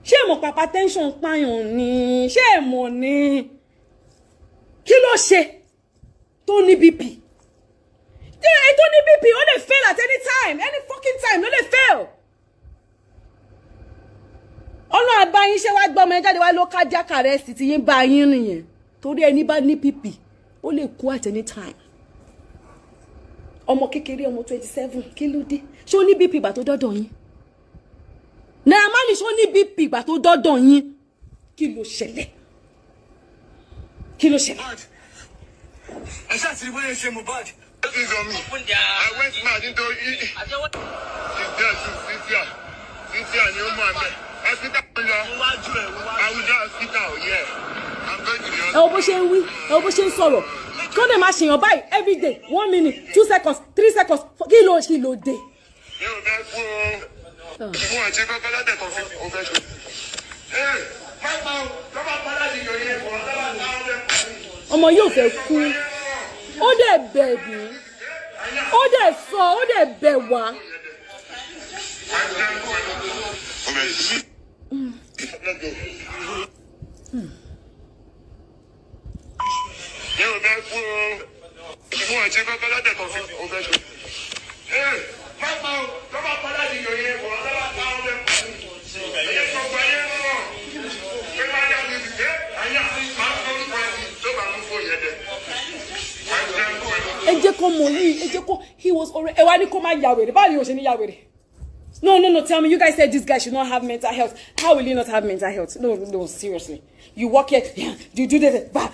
[SPEAKER 1] ṣé mo pa hypertension pààyàn ni ṣé mo ní kí ló ṣe tó ní BP tó ní BP ó lè fail at any time any fucking time ó lè fail ọ̀nà àbáyín ṣe wá gbọ́ ọmọ ẹ jáde wá ló kájá kàrẹ́sì tí yín bá yín nìyẹn torí ẹni bá ní BP ó lè kú at any time. Ọmọ kékeré ọmọ 27 kí ló dé ṣé ó ní BP ìgbà tó dọ́dọ̀ yín Naira Marley ṣé ó ní BP ìgbà tó dọ́dọ̀ yín kí ló ṣẹlẹ̀
[SPEAKER 2] ẹ ṣáà ti rí bóyá ṣe Mohbad. I went mad into it. She's there too, Cynthia ni ó mú àmì hospital lọ Abuja hospital yeah I'm going to the hospital.
[SPEAKER 1] ẹ wo bó ṣe ń wí ẹ wo bó ṣe ń sọ̀rọ̀ kí ó lè máa ṣèyàn báyìí every day 1 minute 2 seconds 3 seconds kí ló dé.
[SPEAKER 2] mi ò fẹ́ kú o ìwọ̀n àti kọ́kọ́ látẹ̀kọ̀ fi o fẹ́ ṣe.
[SPEAKER 1] ọmọ yóò fẹ́ kú ó dẹ̀ bẹ̀bí ó dẹ̀ sọ, ó dẹ̀ bẹ̀ wá. He was already. No, tell me, you guys said this guy should not have mental health. How will he not have mental health? No, seriously. You walk here, yeah, you do this, bah,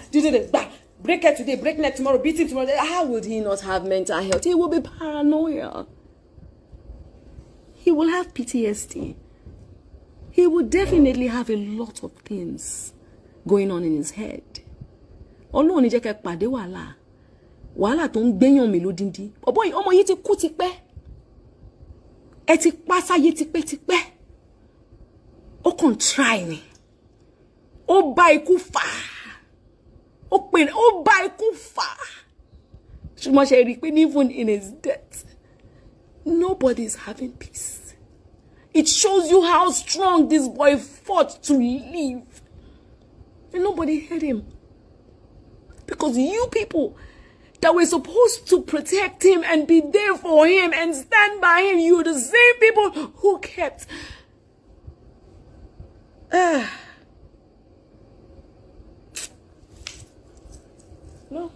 [SPEAKER 1] break it today, break neck tomorrow, beat him tomorrow. How would he not have mental health? He will be paranoia. He will have PTSD. He will definitely have a lot of things going on in his head. Ọlọ́run ní jẹ́ kẹ́ pàdé wàhálà. Wàhálà tó ń gbéyàn mi lódindi. Ọmọ yìí ti kú tipẹ́. Ẹ ti pa sáyé tipẹ́tipẹ́. Ó kàn try ni. Ó bá ikú fà. Ó bá ikú fà. Ṣùgbọ́n ṣe rí pé even in his death, nobody is having peace. It shows you how strong this boy fought to live. And nobody heard him. Because you people that were supposed to protect him and be there for him and stand by him, you're the same people who kept... No.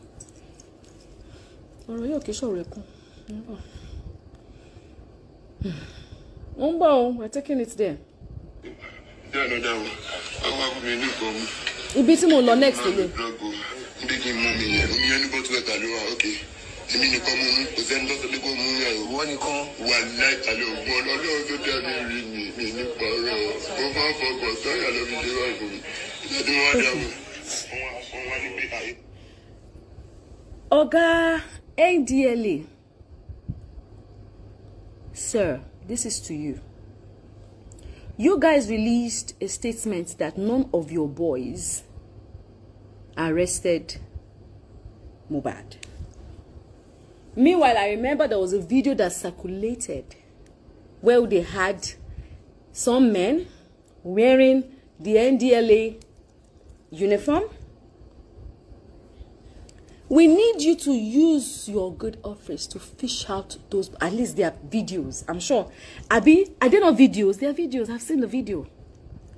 [SPEAKER 1] We're taking it there. Ibi tí mo lọ next today. Oga NDLA, sir, this is to you. You guys released a statement that none of your boys arrested Mohbad. Meanwhile, I remember there was a video that circulated where they had some men wearing the NDLA uniform. We need you to use your good office to fish out those, at least their videos. I'm sure. Abi, are they not videos? They are videos. I've seen the video.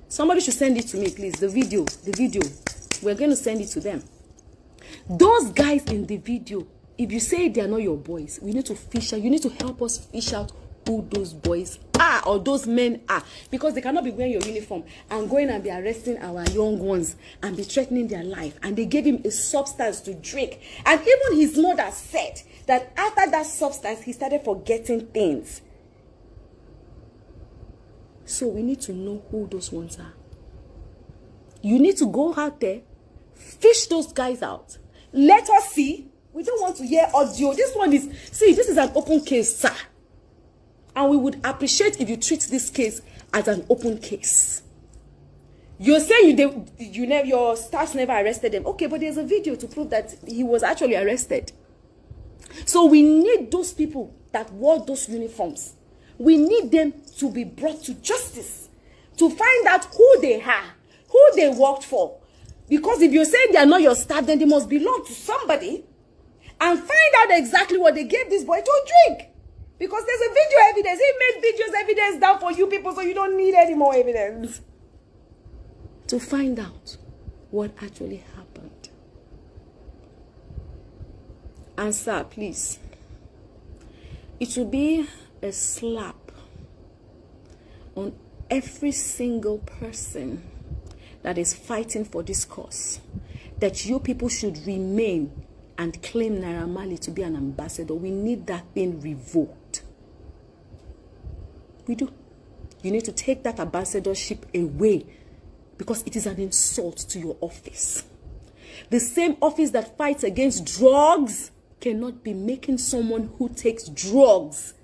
[SPEAKER 1] Somebody should send it to me, please. The video. We're going to send it to them. Those guys in the video, if you say they are not your boys, we need to fish out. You need to help us fish out who those boys are or those men are, because they cannot be wearing your uniform and going and be arresting our young ones and be threatening their life. And they gave him a substance to drink, and even his mother said that after that substance he started forgetting things. So we need to know who those ones are. You need to go out there, fish those guys out, let us see. We don't want to hear audio. This one is, see, this is an open case, sir. And we would appreciate if you treat this case as an open case. You're saying your staff never arrested him. Okay, but there's a video to prove that he was actually arrested. So we need those people that wore those uniforms. We need them to be brought to justice, to find out who they are, who they worked for. Because if you're saying they are not your staff, then they must belong to somebody. And find out exactly what they gave this boy to drink. Because there's a video evidence. He made videos evidence down for you people, so you don't need any more evidence. To find out what actually happened. And sir, please. It will be a slap on every single person that is fighting for this cause, that you people should remain and claim Naira Marley to be an ambassador. We need that thing revoked. We do. You need to take that ambassadorship away, because it is an insult to your office. The same office that fights against drugs cannot be making someone who takes drugs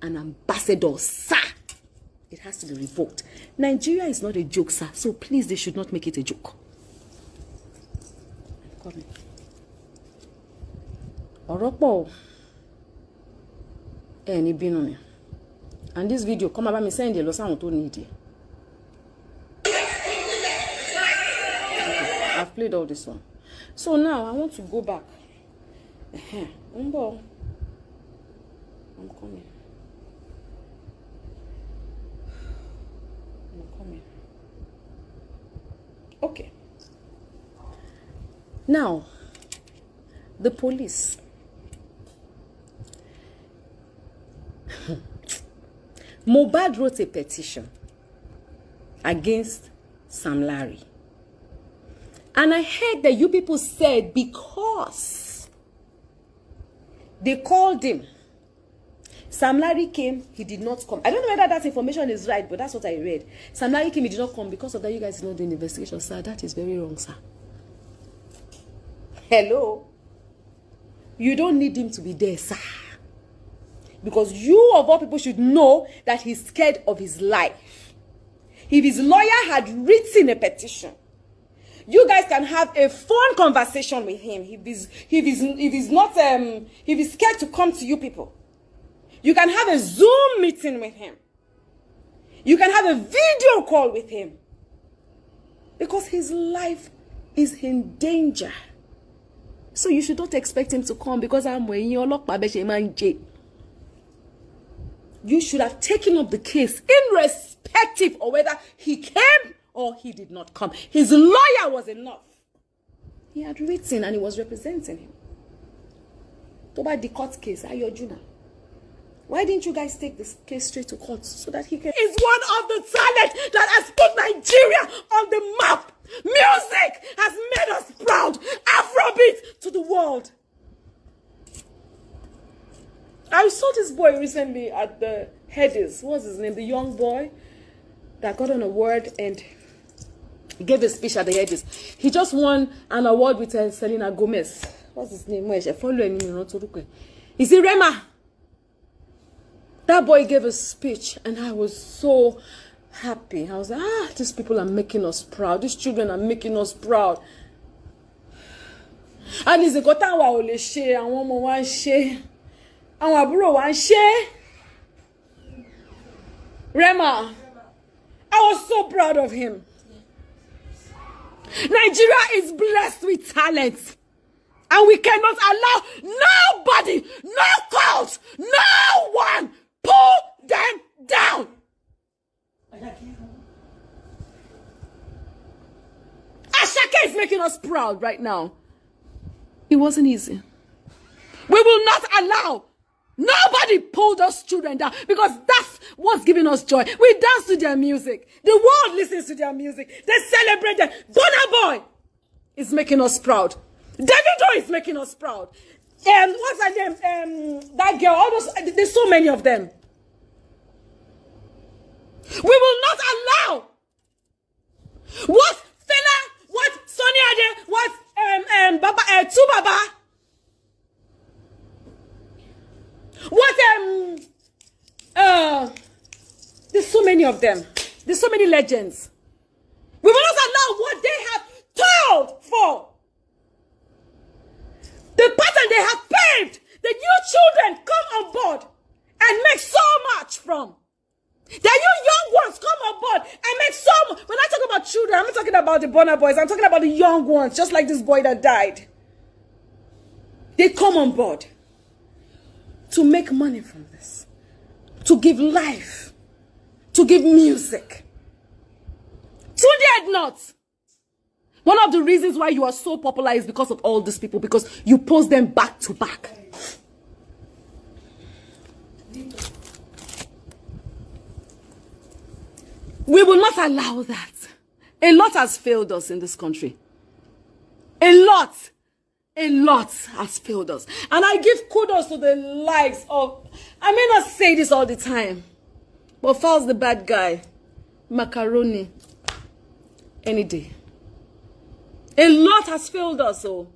[SPEAKER 1] an ambassador, sir. It has to be revoked. Nigeria is not a joke, sir. So please, they should not make it a joke. Oropo. Any binoni. And this video, come about me send the loss I don't need it. Okay, I've played all this one. So now I want to go back. I'm coming. I'm coming. Okay. Now, the police. Mohbad wrote a petition against Sam Larry. And I heard that you people said because they called him, Sam Larry came, he did not come. I don't know whether that information is right, but that's what I read. Sam Larry came, he did not come. Because of that, you guys did not do an investigation. Sir, that is very wrong, sir. Hello? You don't need him to be there, sir. Because you of all people should know that he's scared of his life. If his lawyer had written a petition, you guys can have a phone conversation with him. If he's scared to come to you people, you can have a Zoom meeting with him. You can have a video call with him. Because his life is in danger. So you should not expect him to come because I'm when you lock my bed. You should have taken up the case irrespective of whether he came or he did not come. His lawyer was enough. He had written and he was representing him. About the court case, Ayojuna. Why didn't you guys take this case straight to court so that he can? He's one of the talent that has put Nigeria on the map. Music has made us proud. Afrobeat to the world. I saw this boy recently at the Headies. What's his name? The young boy that got an award and gave a speech at the Headies. He just won an award with Selena Gomez. What's his name? Is it Rema? That boy gave a speech and I was so happy. I was like, these people are making us proud. These children are making us proud. And he's a gotan wa ole she, and one more one she. And Waburo one she. Rema. I was so proud of him. Nigeria is blessed with talent. And we cannot allow nobody, no cult, no one pull them down. Ashake is making us proud right now. It wasn't easy. We will not allow nobody pull those children down because that's what's giving us joy. We dance to their music. The world listens to their music. They celebrate them. Burna Boy is making us proud. Davido is making us proud. What's her name? That girl. All those. There's so many of them. We will not allow what Fela, what Sonny Ade, what Baba Baba, what there's so many of them. There's so many legends. We will not allow what they have toiled for. The pattern they have paved, the new children come on board and make so much from. The new young ones come on board and make so much. When I talk about children, I'm not talking about the Burna Boys. I'm talking about the young ones, just like this boy that died. They come on board to make money from this, to give life, to give music. Tunde Ednut. One of the reasons why you are so popular is because of all these people, because you post them back to back. We will not allow that. A lot has failed us in this country. A lot has failed us. And I give kudos to the likes of, I may not say this all the time, but Fal's the bad guy. Macaroni. Any day. A lot has failed us, so.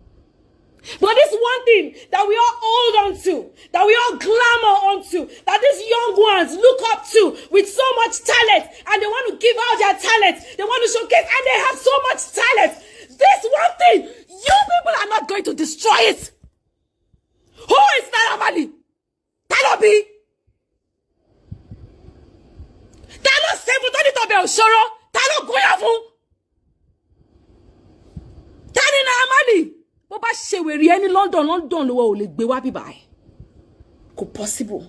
[SPEAKER 1] But this one thing that we all hold on to, that we all clamor onto, that these young ones look up to with so much talent, and they want to give out their talent, they want to showcase, and they have so much talent. This one thing, you people are not going to destroy it. Who is Naira Marley? Talobi. ọbẹ̀ òṣòro ta ló gúnyán fún. Ta ni Naira Marley bó bá ṣe wèrè ẹni London lọ́wọ́ ò lè gbé wá bíbá ẹ̀ kò possible.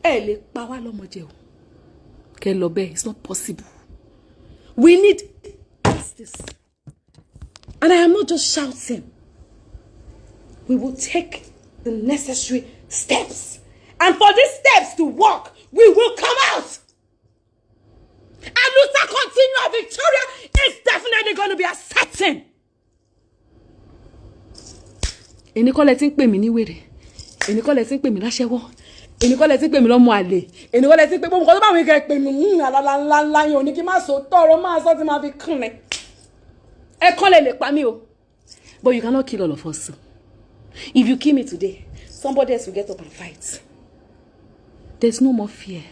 [SPEAKER 1] Ẹ lè pa wá lọ́mọ jẹ o kẹ́ lọ bẹ́ẹ̀, it's not possible. We need justice. And I am not just shouting. We will take the necessary steps. And for these steps to work, we will come out. And Luther continue our Victoria is definitely going to be certain. Ẹni kọ́ lẹ tí ń pè mí ní wèrè. Ẹni kọ́ lẹ tí ń pè mí láṣẹ́wọ́. Ẹni kọ́ lẹ tí ń pè mí lọ́mọ àlè. Ẹni kọ́ lẹ tí ń pè mí nǹkan tó bá wọn kẹ́ pè mí ńlá yẹn ò ní kí má sọ tọrọ máa sọ tí máa fi kàn mí. Ẹ kọ́ lẹ lè pa mí o. But you cannot kill all of us. If you kill me today, somebody else will get up and fight. There's no more fear.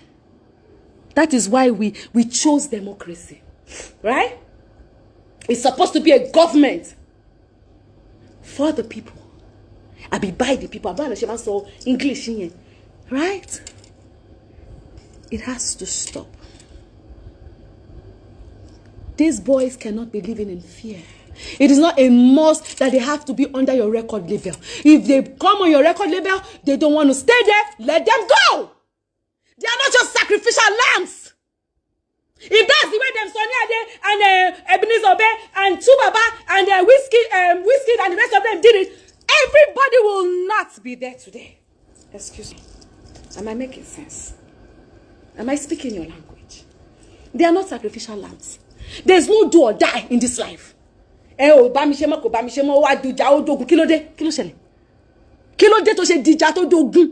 [SPEAKER 1] That is why we chose democracy. Right? It's supposed to be a government for the people. I be by the people. I'm so English in right? It has to stop. These boys cannot be living in fear. It is not a must that they have to be under your record label. If they come on your record label, they don't want to stay there, let them go. They are not just sacrificial lambs. If that's the way them Sonny Ade and Ebenezer Obey and Tubaba and Whiskey and the rest of them did it, everybody will not be there today. Excuse me. Am I making sense? Am I speaking your language? They are not sacrificial lambs. There's no do or die in this life. Oh, bamishema ko bamishema wa duja o dogun kí ló dé? Kí ló ṣẹlẹ̀? Kí ló dé tó ṣe dìjà tó dogun?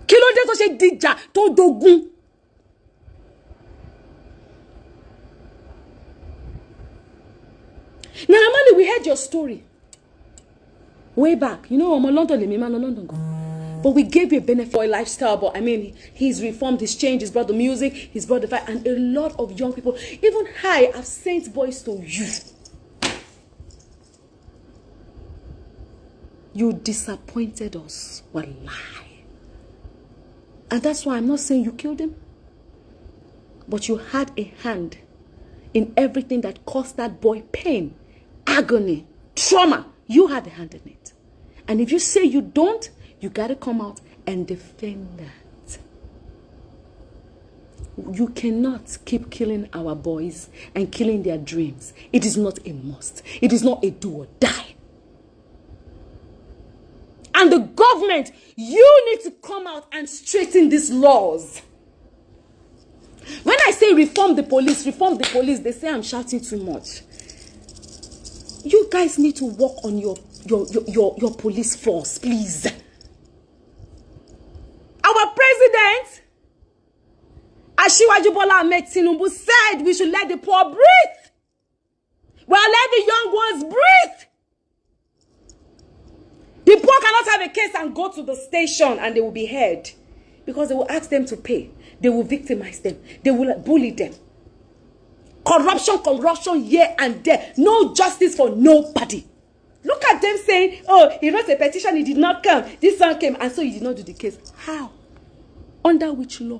[SPEAKER 1] Kí ló dé tó ṣe dìjà tó dogun? Naira Marley, we heard your story way back. You know, I'm a London, London go. But we gave you a benefit for a lifestyle. But I mean, he's reformed, he's changed, he's brought the music, he's brought the fight, and a lot of young people, even I have sent voice to you. You disappointed us. Wallahi. And that's why I'm not saying you killed him. But you had a hand in everything that caused that boy pain, agony, trauma. You had a hand in it. And if you say you don't, you got to come out and defend that. You cannot keep killing our boys and killing their dreams. It is not a must. It is not a do or die. And the government, you need to come out and straighten these laws. When I say reform the police, they say I'm shouting too much. You guys need to work on your police force, please. Our president, Asiwaju Bola Ahmed Tinubu, said we should let the poor breathe. Well, let the young ones breathe. The poor cannot have a case and go to the station and they will be heard. Because they will ask them to pay. They will victimize them. They will bully them. Corruption here and there. No justice for nobody. Look at them saying, oh, he wrote a petition, he did not come. This one came, and so he did not do the case. How? Under which law?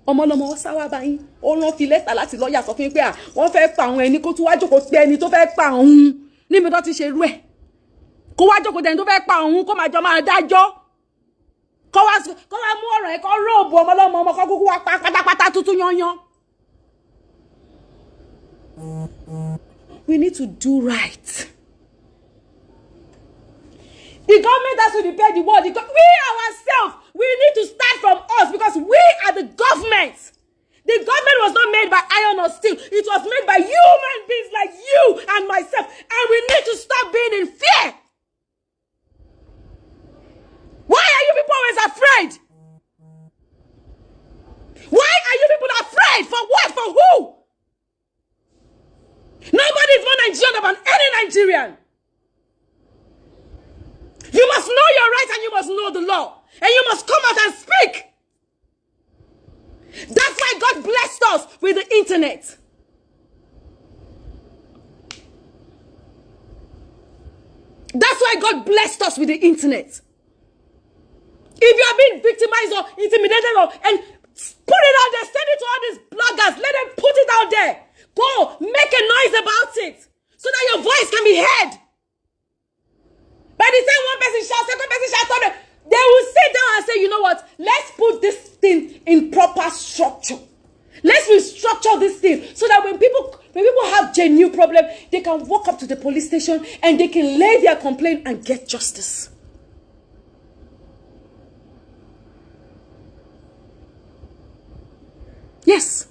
[SPEAKER 1] Ọmọlọmọ ọsáwá báyìí ó rán fi lẹ́tà láti lọ́ọ̀yà sọ fún pé wọ́n fẹ́ pa àwọn ẹni kó tún wá jókòó pé ẹni tó fẹ́ pa òun níbi tó ti ṣe rú ẹ̀ kó wá jókòó dẹni tó fẹ́ pa òun kó máa jọ máa dájọ́ kó wá mú ọ̀rọ̀ ẹ̀ kó róòbù ọmọlọmọ ọmọ kó kúkú wá pa pátápátá tuntun yanyan. We need to do right. The government has to repair the world. We ourselves, we need to start from us because we are the government. The government was not made by iron or steel. It was made by human beings like you and myself. And we need to stop being in fear. Why are you people always afraid? Why are you people afraid? For what? For who? Nobody is more Nigerian than any Nigerian. You must know your rights and you must know the law. And you must come out and speak. That's why God blessed us with the internet. That's why God blessed us with the internet. If you are being victimized or intimidated and put it out there, send it to all these bloggers. Let them put it out there. Go, make a noise about it so that your voice can be heard. By the time one person shouts, second person shouts, they will sit down and say, you know what? Let's put this thing in proper structure. Let's restructure this thing so that when people have genuine problem, they can walk up to the police station and they can lay their complaint and get justice. Yes.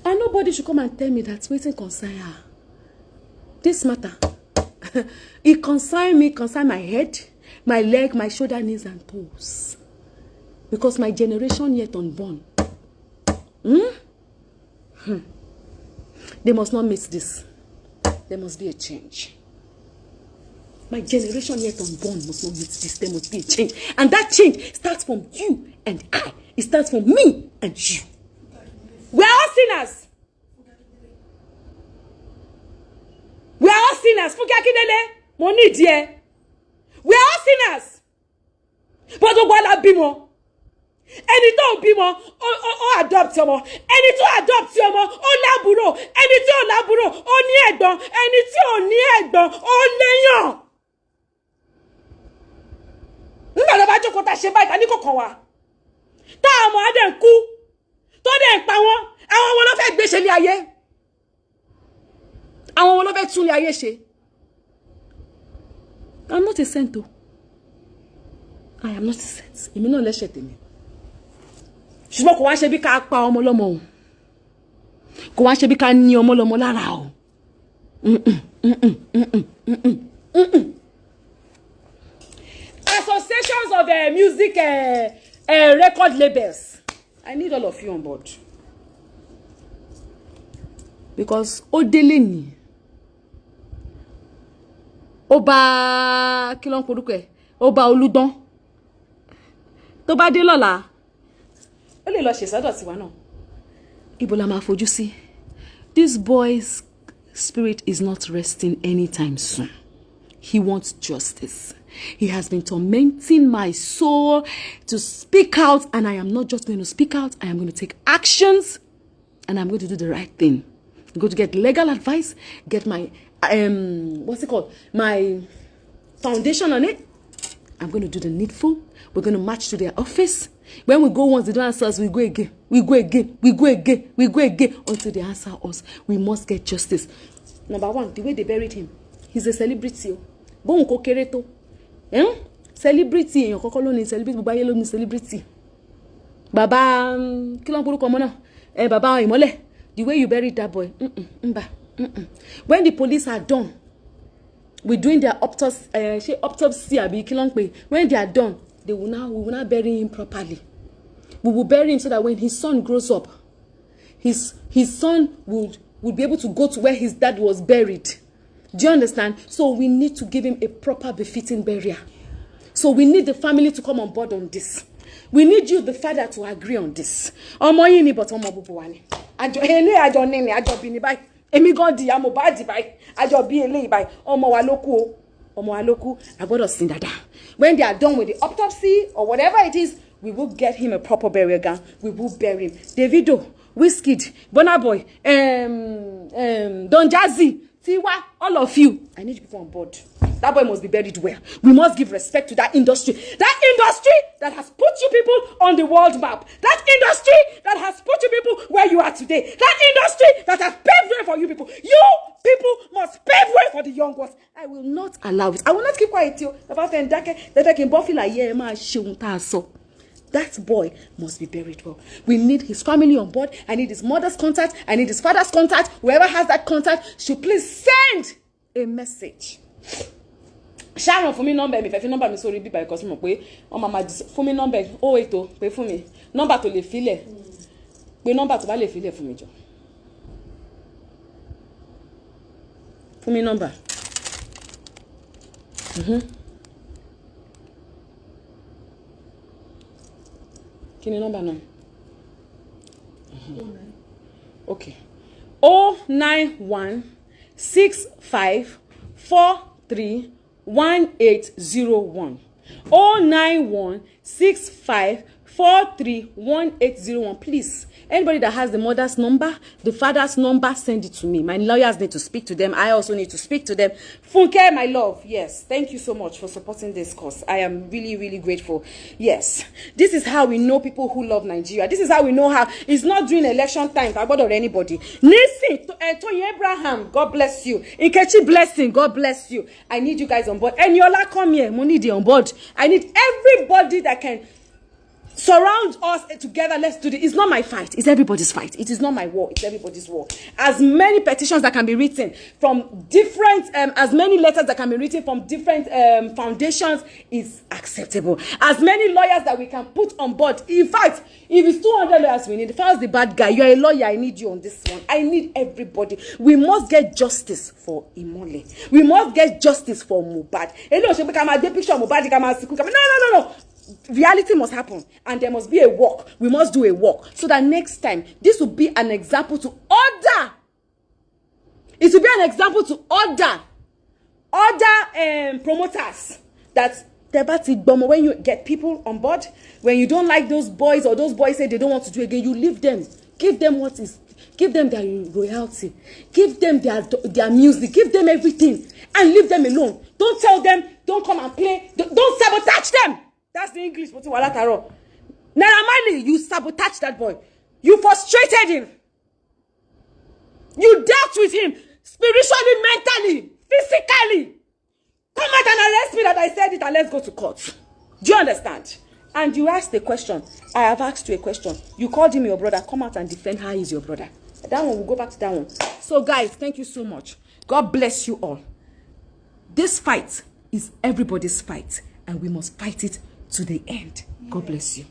[SPEAKER 1] And nobody should come and tell me that waiting concern her. This matter, it concern me, concern my head, my leg, my shoulder, knees, and toes. Because my generation yet unborn. They must not miss this. There must be a change. My generation yet unborn must not miss this. There must be a change. And that change starts from you and I. It starts from me and you. We are all sinners. We are all sinners. We are all sinners. But the bimo. Ẹni tó bímọ ó adopt ọmọ, ẹni tó adopt ọmọ ó lábúrò, ẹni tí ò lábúrò ó ní ẹ̀gbọ́n, ẹni tí ò ní ẹ̀gbọ́n ó léyàn. Nígbà tó bá jókòó tá ṣe báyìí ta ní kọ̀kan wa. Tá ọmọ á dẹ̀ ń kú, tó dẹ̀ ń pa wọ́n, àwọn wo ló fẹ́ gbéṣẹ́ lé ayé? Àwọn wo ló fẹ́ tún lé ayé ṣe? I'm not a saint o. I am not a saint. Èmi náà lẹ́ṣẹ̀ tèmi. Ṣùgbọ́n kò wá ṣe bí ká pa ọmọ lọ́mọ o. Kò wá ṣe bí ká ní ọmọ lọ́mọ lára o. Associations of music record labels. I need all of you on board. Because Odele ni. Ọba kí ló ń porúkọ ẹ̀? Ọba Olúdán. Tó bá dé lọ́la. Ó lè lọ ṣe sọ́dọ̀ tiwa náà. Ibo la máa fojú sí. This boy's spirit is not resting anytime soon. He wants justice. He has been tormenting my soul to speak out, and I am not just going to speak out. I am going to take actions, and I'm going to do the right thing. I'm going to get legal advice, get my what's it called? My foundation on it. I'm going to do the needful. We're going to march to their office. When we go once, they don't answer us, we go again. We go again. We go again. We go again until they answer us. We must get justice. Number one, the way they buried him. He's a celebrity. Bon kokereto. Celebrity. Èèyàn kọ́kọ́ ló ní celebrity. Baba yellow ní celebrity. Baba kí ló ń porúkọ ọmọ náà? Baba Ìmọ́lẹ̀. The way you buried that boy. When the police are done with doing their autopsy, when they are done, we will now bury him properly. We will bury him so that when his son grows up, his son would be able to go to where his dad was buried. Do you understand? So we need to give him a proper befitting burial. So we need the family to come on board on this. We need you, the father, to agree on this. Ọmọ yín ni but ọmọ gbogbo wa ni. Àjọ nini àjọ bí ni báyìí. Èmi gan di Mohbad báyìí. Àjọ bí eléyìí báyìí. Ọmọ wa ló kú o. Ọmọ wa ló kú. I gbọ́dọ̀ sin dada. When they are done with the autopsy or whatever it is, we will get him a proper burial ground. We will bury him. Davido, Wizkid, Burna Boy, Don Jazzy, Tiwa, all of you. I need people on board. That boy must be buried well. We must give respect to that industry. That industry that has put you people on the world map. That industry that has put you people where you are today. That industry that has paved way for you people. You people must pave way for the young ones. I will not allow it. I will not keep quiet till that boy must be buried well. We need his family on board. I need his mother's contact. I need his father's contact. Whoever has that contact should please send a message. Sharon, for me number mi fẹ́ fi number mi sórí bíbá because mo pé on mama fún mi number 080 pé fún mi number tó lè filẹ̀ pé number tó bá lè filẹ̀ fún mi jọ fún mi number kí ni number náà okay 0916543 1801. 09165431801. Please, anybody that has the mother's number, the father's number, send it to me. My lawyers need to speak to them. I also need to speak to them. Funke, my love, yes, thank you so much for supporting this cause. I am really, really grateful. Yes, this is how we know people who love Nigeria. This is how we know how it's not during election time. I bother anybody. Listen, Tony Abraham, God bless you. Nkechi Blessing, God bless you. I need you guys on board. And Yola, come here. Money on board. I need everybody that can surround us together. Let's do this. It's not my fight. It's everybody's fight. It is not my war. It's everybody's war. As many petitions that can be written from different, as many letters that can be written from different foundations is acceptable. As many lawyers that we can put on board. In fact, if it's 200 lawyers we need, if I was the bad guy, you're a lawyer, I need you on this one. I need everybody. We must get justice for Imole. We must get justice for Mohbad. No. Reality must happen, and there must be a walk. We must do a walk so that next time this will be an example to other. It will be an example to other promoters that when you get people on board, when you don't like those boys or those boys say they don't want to do again, you leave them. Give them what is. Give them their royalty. Give them their music. Give them everything, and leave them alone. Don't tell them. Don't come and play. Don't sabotage them. That's the English. Naira Marley, you sabotaged that boy. You frustrated him. You dealt with him spiritually, mentally, physically. Come out and arrest me that I said it, and let's go to court. Do you understand? And you asked a question. I have asked you a question. You called him your brother. Come out and defend how he's your brother. That one, we'll go back to that one. So guys, thank you so much. God bless you all. This fight is everybody's fight, and we must fight it to the end. God bless you.